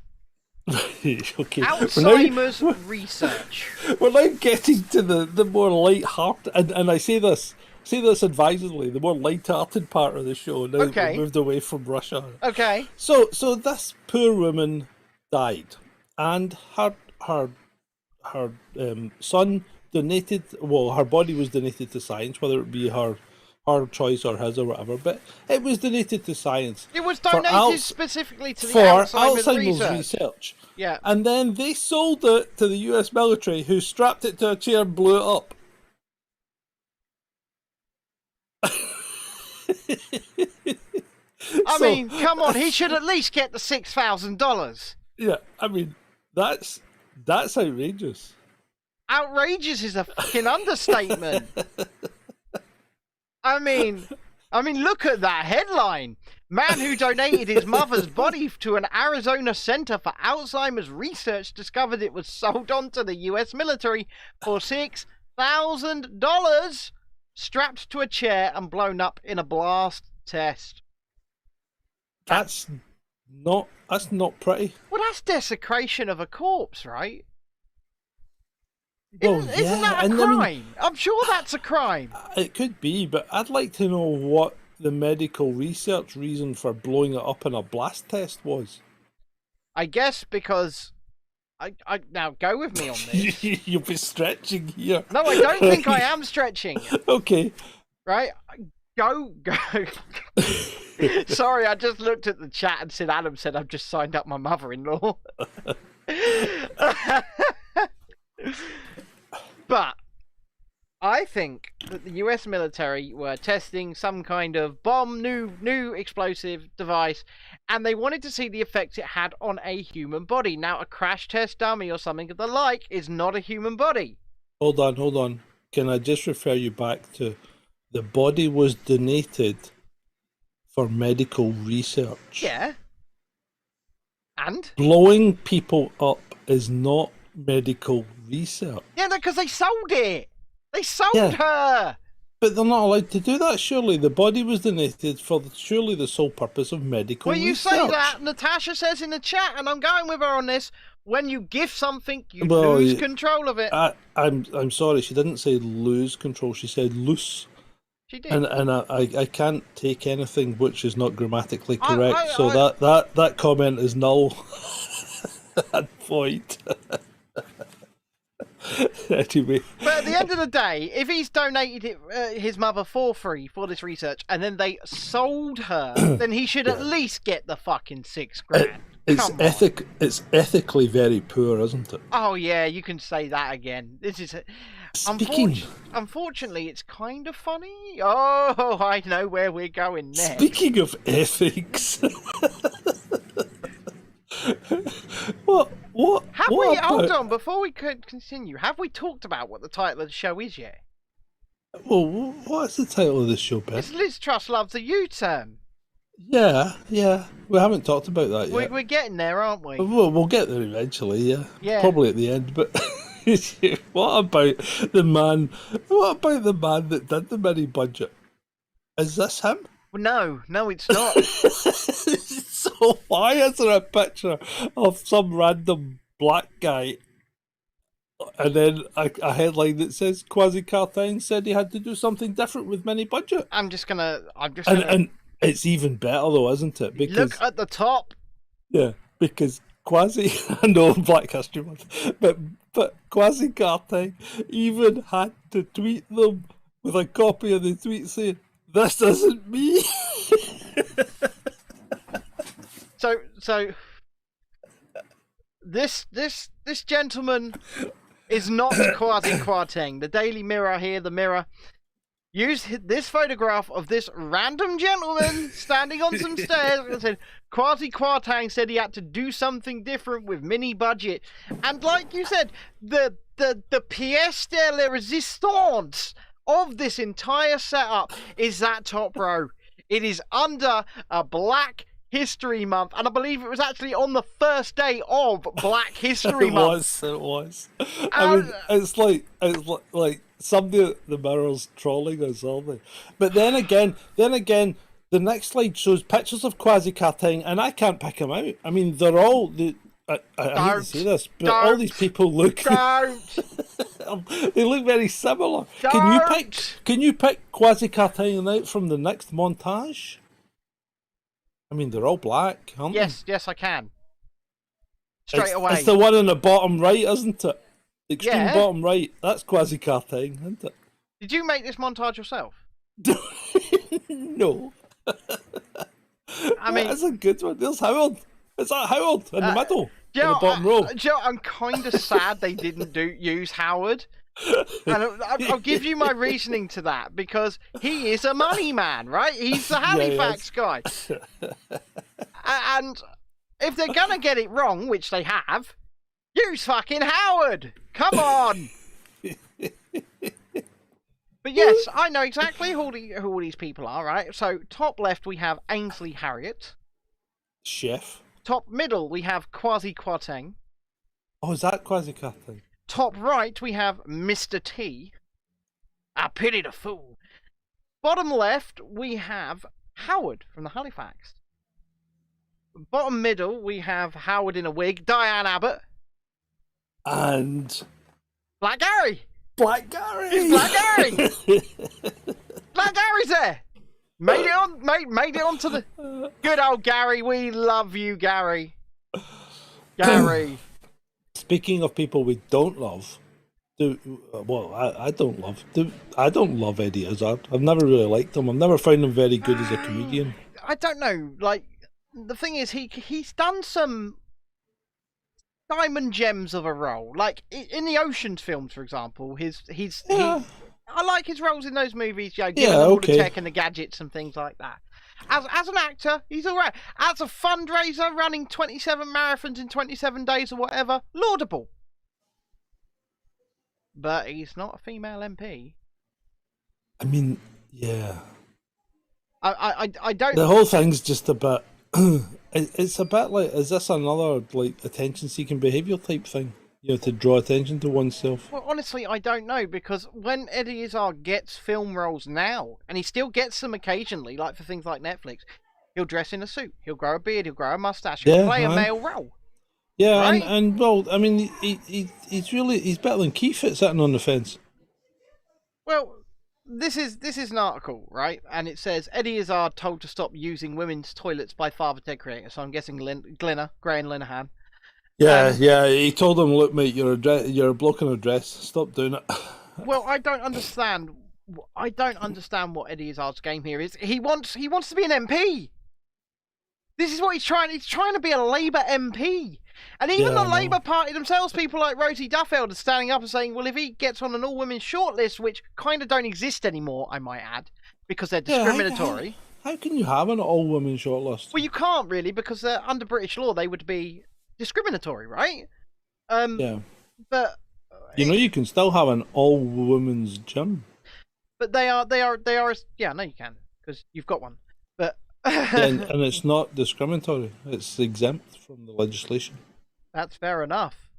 Alzheimer's research. We're now getting to the more light-hearted, and I say this advisedly, the more light-hearted part of the show. Now that we've moved away from Russia. Okay. So this poor woman died, and her son donated. Well, her body was donated to science, whether it be her choice or his or whatever, but it was donated to science. It was donated specifically to the Alzheimer's research. Yeah. And then they sold it to the US military, who strapped it to a chair and blew it up. I mean, come on, he should at least get the $6,000. Yeah, I mean, that's outrageous. Outrageous is a fucking understatement. I mean, look at that headline. Man who donated his mother's body to an Arizona Center for Alzheimer's Research discovered it was sold on to the US military for $6,000, strapped to a chair and blown up in a blast test. That's not pretty. Well, that's desecration of a corpse, right? Well, isn't that a crime? I'm sure that's a crime. It could be, but I'd like to know what the medical research reason for blowing it up in a blast test was. I guess because I now go with me on this. You'll be stretching here. No, I don't think I am stretching. Okay. Right? Go. Sorry, I just looked at the chat and said Adam said I've just signed up my mother-in-law. But I think that the US military were testing some kind of bomb, new explosive device, and they wanted to see the effects it had on a human body. Now, a crash test dummy or something of the like is not a human body. Hold on. Can I just refer you back to the body was donated for medical research? Yeah. And? Blowing people up is not medical research. Yeah, no, because they sold it. They sold her. But they're not allowed to do that, surely. The body was donated for surely the sole purpose of medical Well, you research. say that, Natasha says in the chat, and I'm going with her on this, when you gift something, you Well, lose control of it. I'm sorry, she didn't say lose control, she said loose. She did. And I can't take anything which is not grammatically correct, so that comment is null and void. Anyway. But at the end of the day, if he's donated his mother for free for this research, and then they sold her, then he should at least get the fucking $6,000. It's ethically very poor, isn't it? Oh yeah, you can say that again. This is unfortunately, it's kind of funny. Oh, I know where we're going next. Speaking of ethics, what? Hold on, before we could continue, have we talked about what the title of the show is yet? Well, what's the title of this show, Ben? It's Liz Truss Loves a U-Turn. Yeah. We haven't talked about that yet. We're getting there, aren't we? We'll get there eventually, yeah. Probably at the end, but what about the man that did the mini budget? Is this him? Well, no, it's not. So why is there a picture of some random black guy and then a headline that says Kwasi Kwarteng said he had to do something different with mini budget? I'm just gonna. And it's even better though, isn't it? Because look at the top. Yeah, because Kwasi, I know Black History Month, but Kwasi Kwarteng even had to tweet them with a copy of the tweet saying, "This isn't me." So this gentleman is not Kwasi Kwarteng. The Daily Mirror here, the Mirror, used this photograph of this random gentleman standing on some stairs and said, Kwasi Kwarteng said he had to do something different with mini budget. And like you said, the pièce de la résistance of this entire setup is that top row. It is under a Black History Month, and I believe it was actually on the first day of Black History Month. It was. I mean, it's like somebody at the Mirror's trolling us, aren't they? But then again, the next slide shows pictures of Kwasi Kwarteng, and I can't pick them out. I mean, they're all I hate to say this, but all these people look. They look very similar. Can you pick Kwasi Kwarteng out from the next montage? I mean, they're all black, aren't they? Yes, I can. Straight away. It's the one in the bottom right, isn't it? The extreme bottom right. That's Kwasi Kwarteng, isn't it? Did you make this montage yourself? No. I mean, that's a good one. There's Howard. Is that Howard in the middle? In the bottom row. I'm kind of sad they didn't use Howard. And I'll give you my reasoning to that, because he is a money man, right? He's the Halifax guy. And if they're going to get it wrong, which they have, use fucking Howard. Come on. But yes, I know exactly who all these people are, right? So top left we have Ainsley Harriott. Chef. Top middle we have Kwasi Kwarteng. Oh, is that Kwasi Kwarteng? Top right, we have Mr. T. I pity the fool. Bottom left, we have Howard from the Halifax. Bottom middle, we have Howard in a wig, Diane Abbott. And... Black Gary! Black Gary! It's Black Gary! Black Gary's there! Made it onto the... Good old Gary, we love you, Gary. Gary. Speaking of people we don't love, I don't love Eddie Izzard. I've never really liked him. I've never found him very good as a comedian. I don't know. Like, the thing is, he's done some diamond gems of a role. Like in the Oceans films, for example, I like his roles in those movies. You know, giving them all the tech and the gadgets and things like that. As an actor, he's alright. As a fundraiser, running 27 marathons in 27 days or whatever, laudable. But he's not a female MP. I mean, yeah. I don't... The whole thing's just a bit... it's a bit like, is this another, like, attention-seeking behaviour type thing? to draw attention to oneself. Well, honestly, I don't know, because when Eddie Izzard gets film roles now, and he still gets them occasionally, like for things like Netflix, he'll dress in a suit, he'll grow a beard, he'll grow a mustache, he'll play a male role. Yeah, right? and well, I mean, he's better than Keith at sitting on the fence. Well, this is an article, right? And it says Eddie Izzard told to stop using women's toilets by Father Ted creator. So I'm guessing Glenna, Gray and Linehan. Yeah. He told him, "Look, mate, you're a bloke in a dress. Stop doing it." Well, I don't understand. I don't understand what Eddie Izzard's game here is. He wants to be an MP. This is what he's trying. He's trying to be a Labour MP. And even the Labour Party themselves, people like Rosie Duffeld, are standing up and saying, well, if he gets on an all-women shortlist, which kind of don't exist anymore, I might add, because they're discriminatory. How can you have an all-women shortlist? Well, you can't really, because under British law, they would be discriminatory, right? Yeah. But you can still have an all-women's gym. But they are. Yeah, no, you can, because you've got one. But and it's not discriminatory. It's exempt from the legislation. That's fair enough.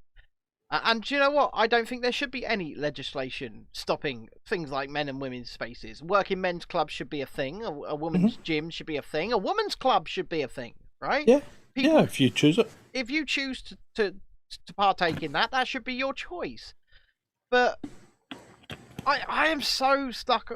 And do you know what? I don't think there should be any legislation stopping things like men and women's spaces. Working men's clubs should be a thing. A women's gym should be a thing. A women's club should be a thing, right? Yeah. If you choose it. If you choose to partake in that, that should be your choice. But I am so stuck.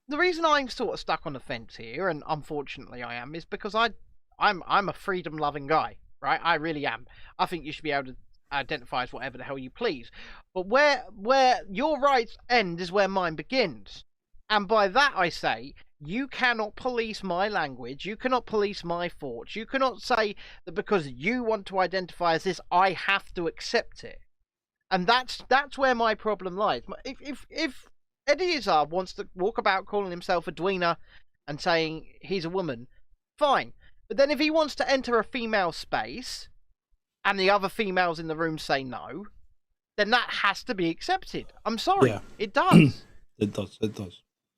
The reason I'm sort of stuck on the fence here, and unfortunately I am, is because I'm a freedom-loving guy, right? I really am. I think you should be able to identify as whatever the hell you please. But where your rights end is where mine begins. And by that I say, you cannot police my language, you cannot police my thoughts, you cannot say that because you want to identify as this, I have to accept it. And that's where my problem lies. If Eddie Izzard wants to walk about calling himself a dweena and saying he's a woman, fine. But then if he wants to enter a female space and the other females in the room say no, then that has to be accepted. I'm sorry. It does. It does.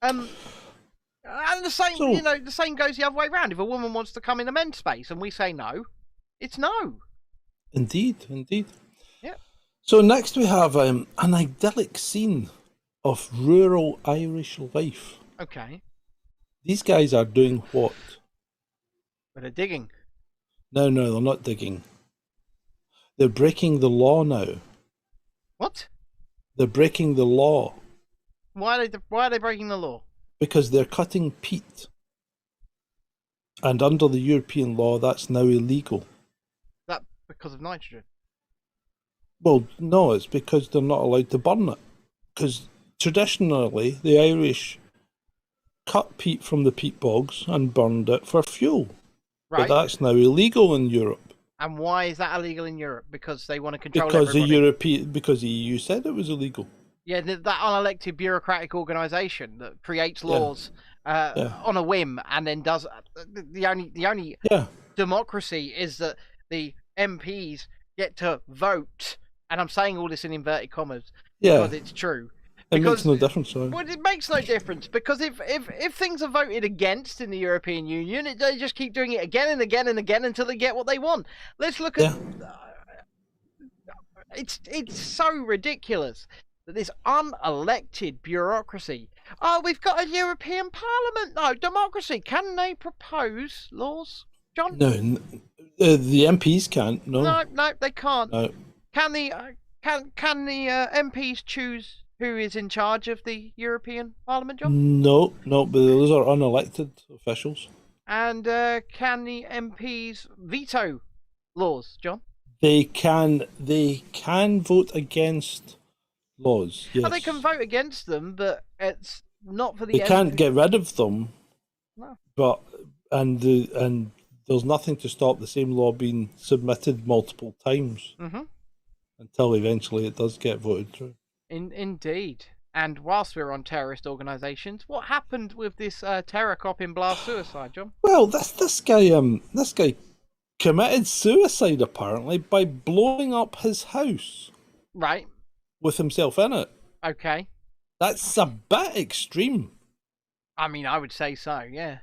And the same, the same goes the other way around. If a woman wants to come in a men's space and we say no, it's no. Indeed. Yeah. So next we have an idyllic scene of rural Irish life. Okay. These guys are doing what? But they're digging. No, they're not digging. They're breaking the law now. What? They're breaking the law. Why are they breaking the law? Because they're cutting peat. And under the European law, that's now illegal. That because of nitrogen? Well, no, it's because they're not allowed to burn it. Because traditionally, the Irish cut peat from the peat bogs and burned it for fuel. Right. But that's now illegal in Europe. And why is that illegal in Europe? Because they want to control everybody? Because the EU said it was illegal. Yeah, that unelected bureaucratic organisation that creates laws on a whim and then does the only democracy is that the MPs get to vote, and I'm saying all this in inverted commas because it's true. It makes no difference, sorry. Well, it makes no difference, because if things are voted against in the European Union, they just keep doing it again and again and again until they get what they want. Let's look at it's so ridiculous that this unelected bureaucracy. Oh, we've got a European Parliament. No, democracy. Can they propose laws, John? No, the MPs can't. No, they can't. No. Can the MPs choose who is in charge of the European Parliament, John? No, but those are unelected officials. And can the MPs veto laws, John? They can vote against laws. Yes. Oh, they can vote against them, but it's not for the. They can't get rid of them. No. But and there's nothing to stop the same law being submitted multiple times until eventually it does get voted through. Indeed. And whilst we're on terrorist organisations, what happened with this terror cop in blast suicide, John? Well, this guy committed suicide apparently by blowing up his house. Right. With himself in it. Okay. That's a bit extreme. I mean, I would say so, yeah.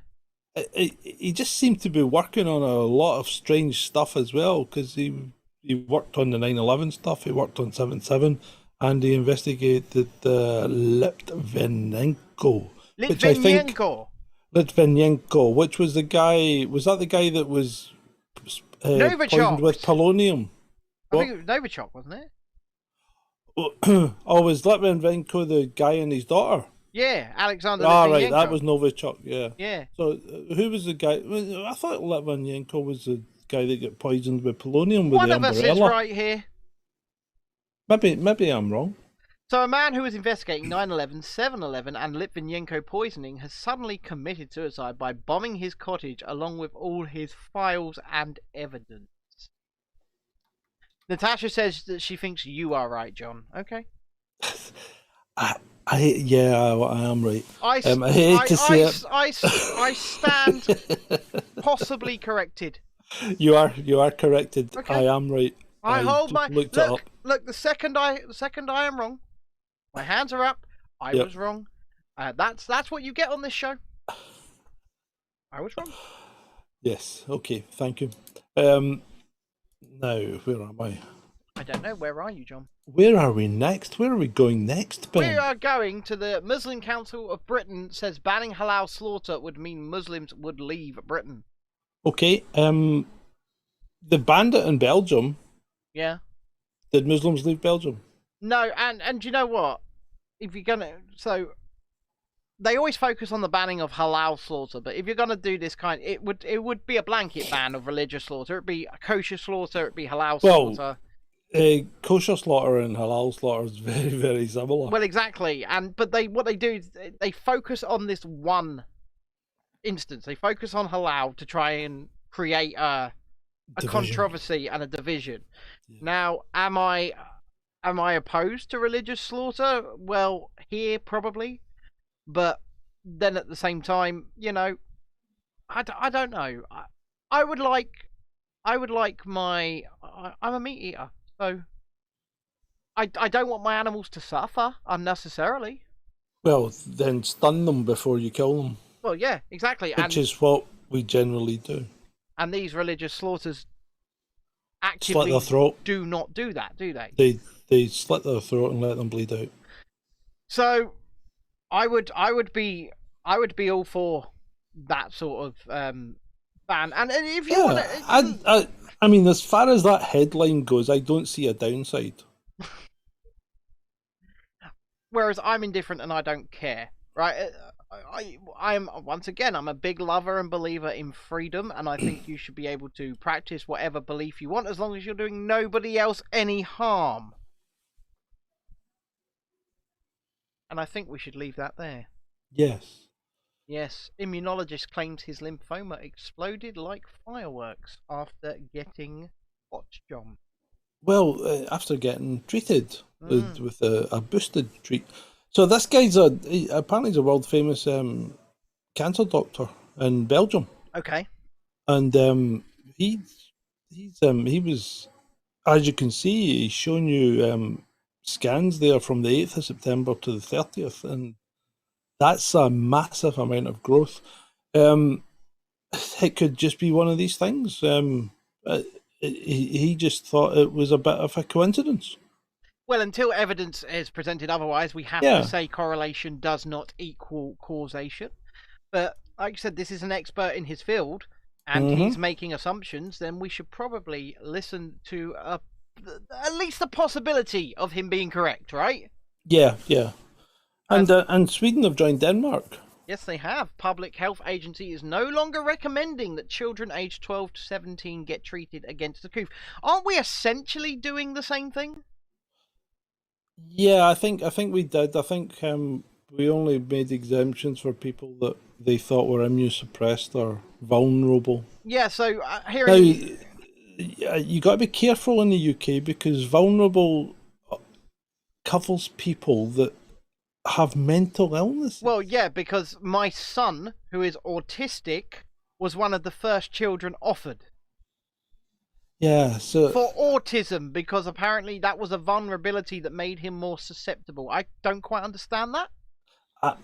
He just seemed to be working on a lot of strange stuff as well, because he he worked on the 9/11 stuff. He worked on 7/7, and he investigated Litvinenko, which I think Litvinenko, which was the guy. Was that the guy that was poisoned with polonium? I think it was Novichok, wasn't it? Oh, was Litvinenko the guy and his daughter? Yeah, Alexander. Right, that was Novichok. Yeah. Yeah. So who was the guy? I thought Litvinenko was the guy that got poisoned with polonium with the umbrella. One of us is right here. Maybe I'm wrong. So a man who was investigating 9/11, 7/11 and Litvinenko poisoning has suddenly committed suicide by bombing his cottage along with all his files and evidence. Natasha says that she thinks you are right, John. Okay. I am right. I hate to say it. I stand possibly corrected. You are corrected. Okay. I am right. I hold my look. The second I am wrong, my hands are up. I was wrong. That's what you get on this show. I was wrong. Yes. Okay. Thank you. Now, where am I? I don't know. Where are you, John? Where are we next? Where are we going next, Ben? We are going to the Muslim Council of Britain. Says banning halal slaughter would mean Muslims would leave Britain. Okay. The bandit in Belgium. Yeah. Did Muslims leave Belgium? No, and you know what? If you're gonna, so they always focus on the banning of halal slaughter, but if you're gonna do this it would be a blanket ban of religious slaughter. It'd be a kosher slaughter. It'd be halal slaughter. Kosher slaughter and halal slaughter is very, very similar. Well, exactly, but what they do is they focus on this one instance. They focus on halal to try and create a controversy and a division. Yeah. Now, am I opposed to religious slaughter? Well, here probably, but then at the same time, you know, I don't know. I would like my. I'm a meat eater, so I don't want my animals to suffer unnecessarily. Well, then stun them before you kill them. Well, yeah, exactly, which is what we generally do. And these religious slaughters actively slit their throat. Do not do that, do they? They slit their throat and let them bleed out. So, I would be all for that sort of ban. And if you want to, I mean, as far as that headline goes, I don't see a downside. Whereas I'm indifferent and I don't care, right? I'm once again, I'm a big lover and believer in freedom, and I think you should be able to practice whatever belief you want as long as you're doing nobody else any harm. And I think we should leave that there. Yes. Yes. Immunologist claims his lymphoma exploded like fireworks after getting what, John? Well, after getting treated with a boosted treat. So this guy's apparently he's a world famous cancer doctor in Belgium. Okay. And he was, as you can see, he's showing you scans there from the 8th of September to the 30th, and that's a massive amount of growth. It could just be one of these things. He just thought it was a bit of a coincidence. Well, until evidence is presented otherwise, we have to say correlation does not equal causation. But like I said, this is an expert in his field, and he's making assumptions. Then we should probably listen to at least the possibility of him being correct, right? Yeah. And Sweden have joined Denmark. Yes, they have. Public Health Agency is no longer recommending that children aged 12 to 17 get treated against the coof. Aren't we essentially doing the same thing? Yeah, I think we did. I think we only made exemptions for people that they thought were immunosuppressed or vulnerable. Yeah, so you got to be careful in the UK because vulnerable covers people that have mental illness. Well, yeah, because my son, who is autistic, was one of the first children offered. Yeah, so for autism, because apparently that was a vulnerability that made him more susceptible. I don't quite understand that.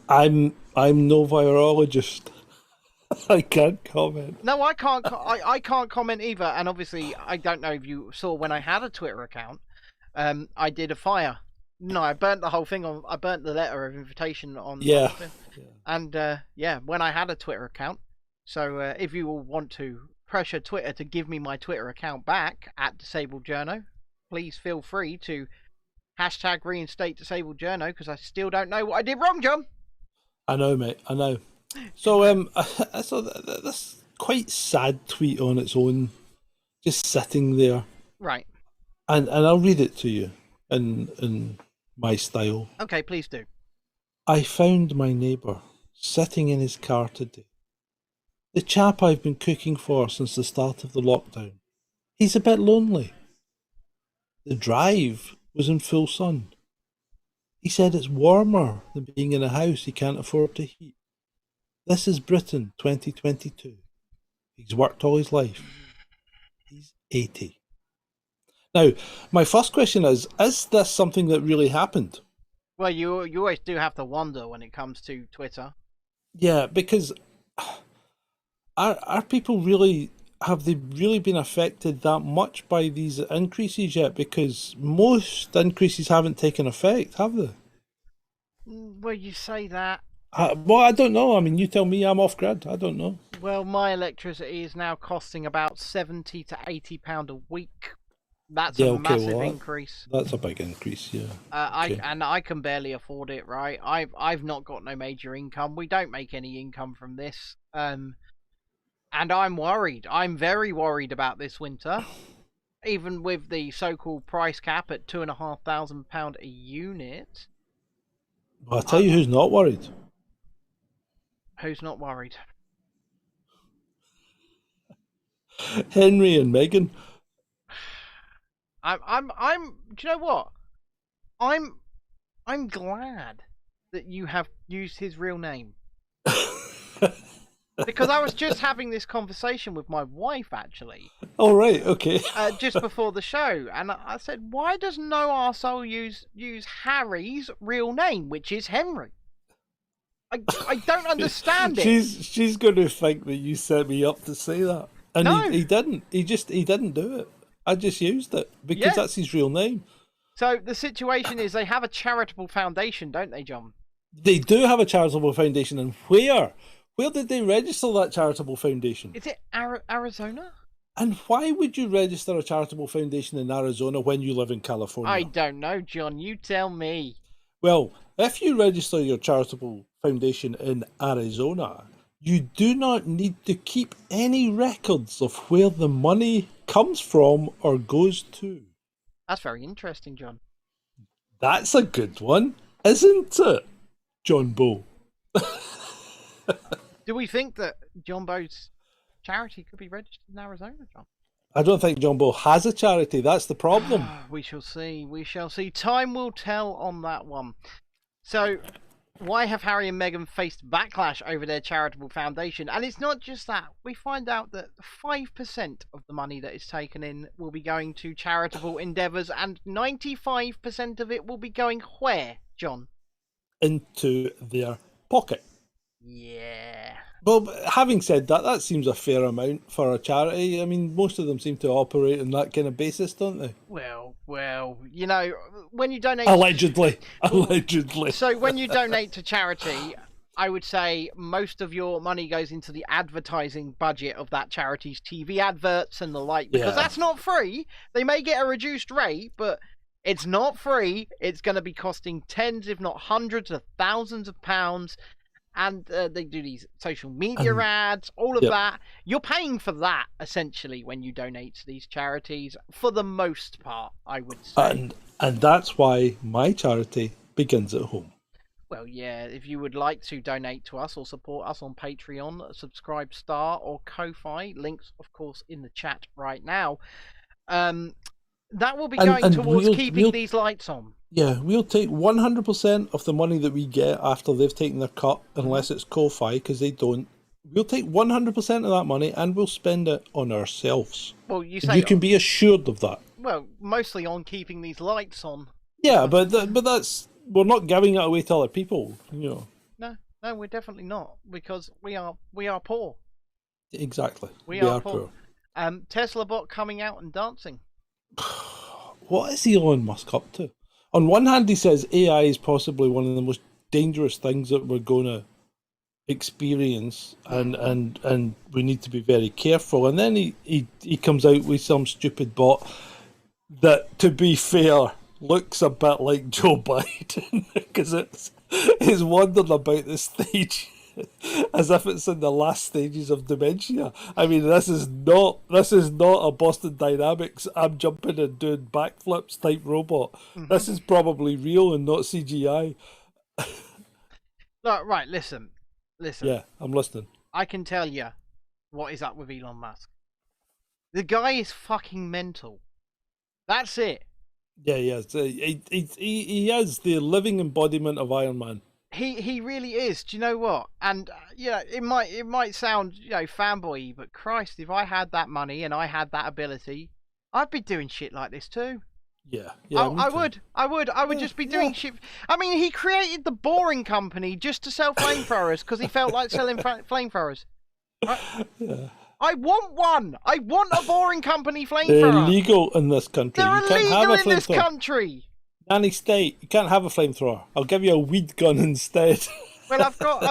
I'm no virologist. I can't comment. No, I can't. I can't comment either. And obviously, I don't know if you saw when I had a Twitter account. I did a fire. No, I burnt the whole thing on. I burnt the letter of invitation on. Yeah. And yeah, when I had a Twitter account. So if you all want to pressure Twitter to give me my Twitter account back at Disabled Journo, please feel free to hashtag reinstate Disabled Journo, because I still don't know what I did wrong, John. I know, mate. I know. So I saw this quite sad tweet on its own, just sitting there. Right. And I'll read it to you in my style. Okay, please do. I found my neighbour sitting in his car today. The chap I've been cooking for since the start of the lockdown. He's a bit lonely. The drive was in full sun. He said it's warmer than being in a house he can't afford to heat. This is Britain 2022. He's worked all his life. He's 80. Now, my first question is this something that really happened? Well, you always do have to wonder when it comes to Twitter. Yeah, because are people really, have they really been affected that much by these increases yet? Because most increases haven't taken effect, have they? Well, you say that. Well, I don't know. I mean, you tell me. I'm off grid. I don't know. Well, my electricity is now costing about £70 to £80 a week. That's a massive increase. That's a big increase, yeah. I can barely afford it, right? I've not got no major income. We don't make any income from this. And I'm worried. I'm very worried about this winter. Even with the so-called price cap at £2,500 a unit. Well, I'll tell you who's not worried. Who's not worried? Henry and Meghan. Do you know what? I'm glad that you have used his real name. Because I was just having this conversation with my wife, actually. Oh, right, okay. Just before the show. And I said, why does no arsehole use Harry's real name, which is Henry? I don't understand it. She's going to think that you set me up to say that. And no. he didn't. He didn't do it. I just used it because that's his real name. So the situation is they have a charitable foundation, don't they, John? They do have a charitable foundation. And where? Where did they register that charitable foundation? Is it Arizona? And why would you register a charitable foundation in Arizona when you live in California? I don't know, John. You tell me. Well, if you register your charitable foundation in Arizona, you do not need to keep any records of where the money comes from or goes to. That's very interesting, John. That's a good one, isn't it, John Bow? Do we think that John Bow's charity could be registered in Arizona, John? I don't think John Bow has a charity. That's the problem. We shall see. We shall see. Time will tell on that one. So, why have Harry and Meghan faced backlash over their charitable foundation? And it's not just that. We find out that 5% of the money that is taken in will be going to charitable endeavours, and 95% of it will be going where, John? Into their pocket. Yeah. Well, having said that, that seems a fair amount for a charity. I mean, most of them seem to operate on that kind of basis, don't they? Well, you know, when you donate... Allegedly. So when you donate to charity, I would say most of your money goes into the advertising budget of that charity's TV adverts and the like, because that's not free. They may get a reduced rate, but it's not free. It's going to be costing tens, if not hundreds of thousands of pounds. And they do these social media ads, all of that. You're paying for that, essentially, when you donate to these charities, for the most part, I would say. And that's why my charity begins at home. Well, yeah, if you would like to donate to us or support us on Patreon, Subscribe Star or Ko-Fi, links, of course, in the chat right now, that will be going towards keeping these lights on. Yeah, we'll take 100% of the money that we get after they've taken their cut, unless it's Ko-Fi, because they don't. We'll take 100% of that money and we'll spend it on ourselves. Well, you can be assured of that. Well, mostly on keeping these lights on. Yeah, but that's, we're not giving it away to other people, you know. No, No, we're definitely not, because we are poor. Exactly. We are poor. Tesla bot coming out and dancing. What is Elon Musk up to? On one hand, he says AI is possibly one of the most dangerous things that we're going to experience, and we need to be very careful. And then he comes out with some stupid bot that, to be fair, looks a bit like Joe Biden because it's wandering about the stage as if it's in the last stages of dementia. I mean, this is not a Boston Dynamics I'm jumping and doing backflips type robot. This is probably real and not CGI. Look, right, listen. Yeah, I'm listening. I can tell you what is up with Elon Musk. The guy is fucking mental. That's it. Yeah, he is the living embodiment of Iron Man. He really is. Do you know what? And it might sound fanboy, but Christ, if I had that money and I had that ability, I'd be doing shit like this too. Yeah, I would just be doing shit. I mean, he created the Boring Company just to sell flamethrowers because he felt like selling flamethrowers. Right? Yeah. I want one. I want a Boring Company flamethrower. They're illegal in this country. They're illegal in this country. Nanny state, you can't have a flamethrower. I'll give you a weed gun instead. Well, I've got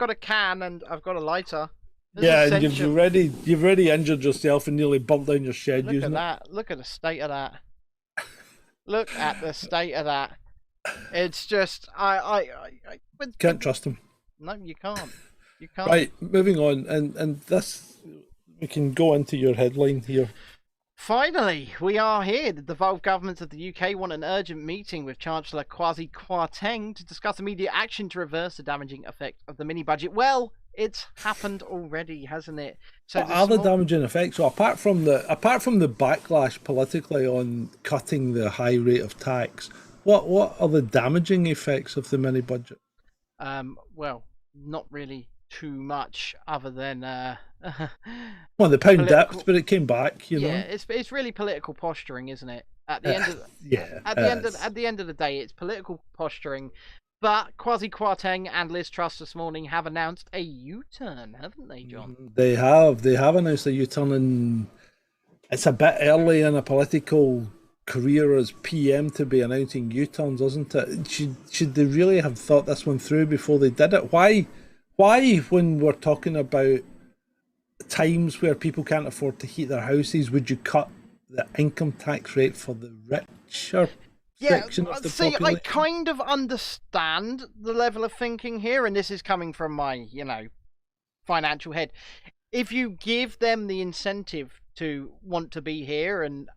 a can and I've got a lighter. And you've already injured yourself and nearly bumped down your shed using it. Look at the state of that. Look at the state of that. It's just I can't trust him. No, you can't. You can't. Right, moving on, and this we can go into your headline here. Finally, we are here. The devolved governments of the UK want an urgent meeting with Chancellor Kwasi Kwarteng to discuss immediate action to reverse the damaging effect of the mini budget. Well, it's happened already, hasn't it? So what are the damaging effects? So apart from the backlash politically on cutting the high rate of tax, what are the damaging effects of the mini budget? Well, not really too much other than well, the pound dipped, but it came back. You know, it's really political posturing, isn't it? At the end of at the end of the day, it's political posturing. But Kwasi Kwarteng and Liz Truss this morning have announced a U-turn, haven't they, John? They have announced a U-turn, and it's a bit early in a political career as PM to be announcing U-turns, isn't it? Should they really have thought this one through before they did it? Why, when we're talking about times where people can't afford to heat their houses, would you cut the income tax rate for the richer section of the population? I kind of understand the level of thinking here, and this is coming from my, financial head. If you give them the incentive to want to be here, and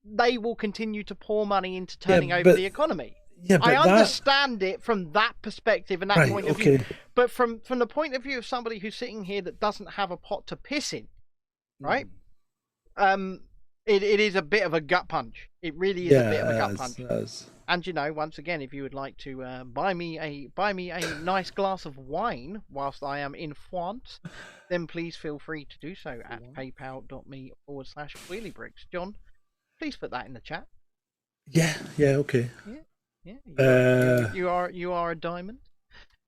they will continue to pour money into turning over the economy. Yeah, but I understand it from that perspective and that point of view. But from the point of view of somebody who's sitting here that doesn't have a pot to piss in, right? It is a bit of a gut punch. It really is a bit of a gut punch. And once again, if you would like to buy me a nice glass of wine whilst I am in France, then please feel free to do so at paypal.me/wheeliebricks. John, please put that in the chat. Yeah, okay. Yeah. You are a diamond.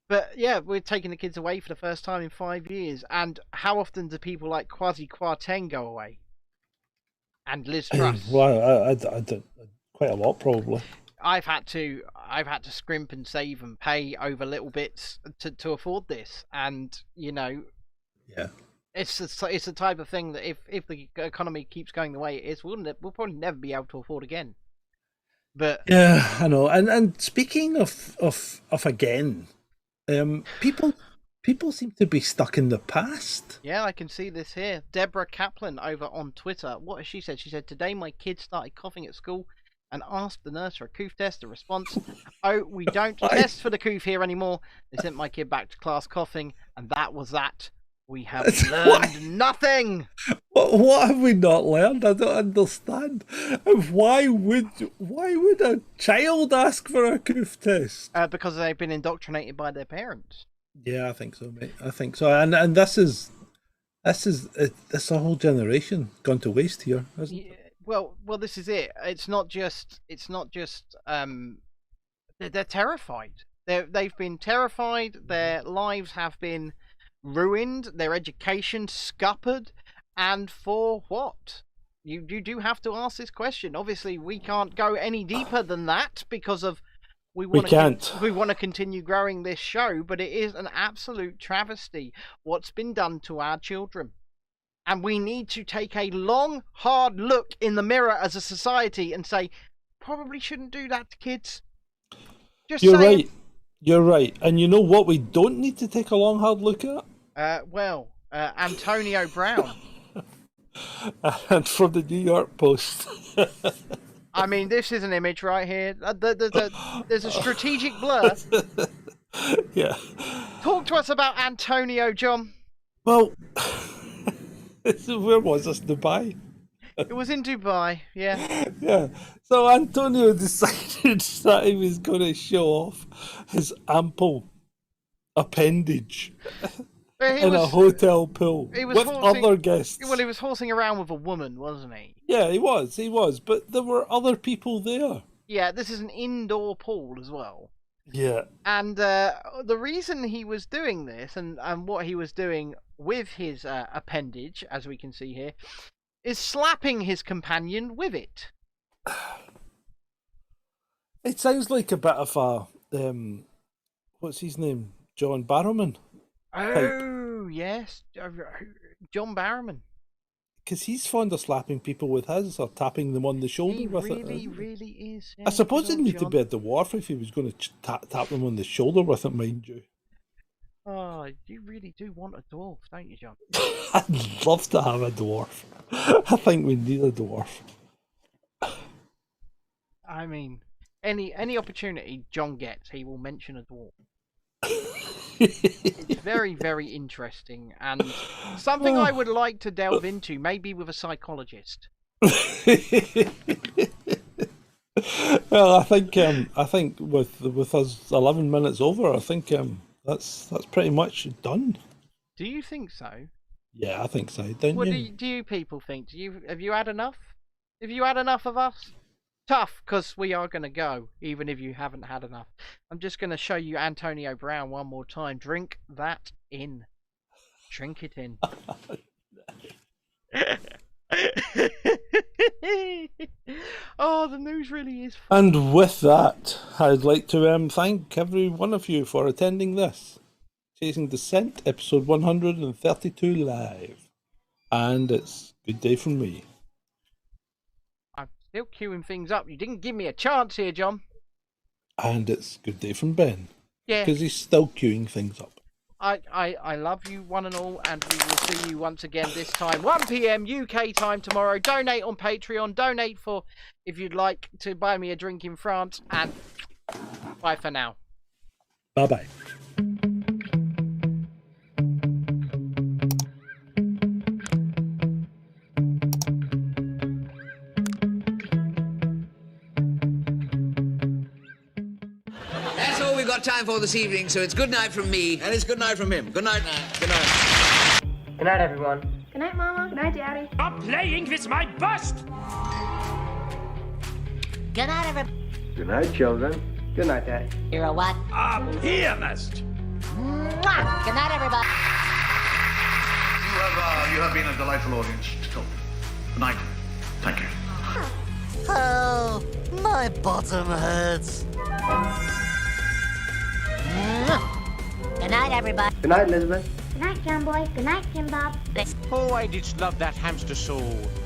But yeah, we're taking the kids away for the first time in 5 years. And how often do people like Kwasi Kwarteng go away? And Liz Truss? Well, I did quite a lot, probably. I've had to scrimp and save and pay over little bits to afford this, and it's the type of thing that if the economy keeps going the way it is, we'll probably never be able to afford again. But yeah, I know. And speaking of again, people seem to be stuck in the past. Yeah, I can see this here. Deborah Kaplan over on Twitter. What has she said? She said, "Today my kid started coughing at school and asked the nurse for a coof test. The response, oh, we don't test for the coof here anymore. They sent my kid back to class coughing, and that was that. We have learned nothing." What have we not learned? I don't understand. Why would a child ask for a coof test? Because they've been indoctrinated by their parents. Yeah, I think so, mate. I think so. And this is a whole generation gone to waste here, isn't it? Well, this is it. It's not just. They're terrified. They've been terrified. Their lives have been ruined. Their education scuppered. And for what? You do have to ask this question. Obviously, we can't go any deeper than that because of we want to continue growing this show, but it is an absolute travesty what's been done to our children. And we need to take a long, hard look in the mirror as a society and say, probably shouldn't do that to kids. You're right. You're right. And you know what we don't need to take a long, hard look at? Antonio Brown. And from the New York Post. I mean, this is an image right here. There's a strategic blur. Yeah. Talk to us about Antonio, John. Well, where was this? Dubai? It was in Dubai, yeah. Yeah. So Antonio decided that he was going to show off his ample appendage in a hotel pool with other guests. Well, he was horsing around with a woman, wasn't he? Yeah, he was. But there were other people there. Yeah, this is an indoor pool as well. Yeah. And the reason he was doing this and what he was doing with his appendage, as we can see here, is slapping his companion with it. It sounds like a bit of a what's his name? John Barrowman. Oh, yes. John Barrowman. Because he's fond of slapping people with his or tapping them on the shoulder with it. He really is. Yeah, I suppose it'd need to be a dwarf if he was going to tap them on the shoulder with it, mind you. Oh, you really do want a dwarf, don't you, John? I'd love to have a dwarf. I think we need a dwarf. I mean, any opportunity John gets, he will mention a dwarf. It's very, very interesting and something I would like to delve into, maybe with a psychologist. Well, I think with us 11 minutes over, I think that's pretty much done. Do you think so? Yeah, I think so. Don't you? Do you people think? Have you had enough? Have you had enough of us? Tough, because we are going to go, even if you haven't had enough. I'm just going to show you Antonio Brown one more time. Drink that in. Drink it in. Oh, the news really is fun. And with that, I'd like to thank every one of you for attending this Chasing Dissent, episode 132 live. And it's good day from me. Still queuing things up. You didn't give me a chance here, John. And it's good day from Ben. Yeah. Because he's still queuing things up. I love you one and all, and we will see you once again this time, 1 PM UK time tomorrow. Donate on Patreon. Donate for if you'd like to buy me a drink in France. And bye for now. Bye-bye. Time for this evening, so it's good night from me. And it's good night from him. Good night. Good night. Good night, everyone. Good night, Mama. Good night, Daddy. Stop playing with my bust! Good night, everybody. Good night, children. Good night, Daddy. You're a what? A pianist! Mwah! Good night, everybody. You have been a delightful audience to talk. Good night. Thank you. Oh, my bottom hurts. Good night, everybody. Good night, Elizabeth. Good night, John Boy. Good night, Jim Bob. Oh, I did love that hamster so.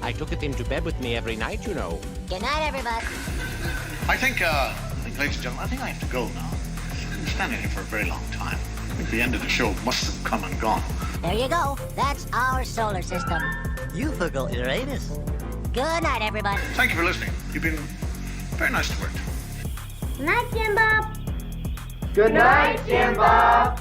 I took it into bed with me every night, you know. Good night, everybody. I think, ladies and gentlemen, I think I have to go now. I've been standing here for a very long time. I think the end of the show must have come and gone. There you go. That's our solar system. You forgot Uranus. Good night, everybody. Thank you for listening. You've been very nice to work to. Good night, Jim Bob. Good night, Jim Bob.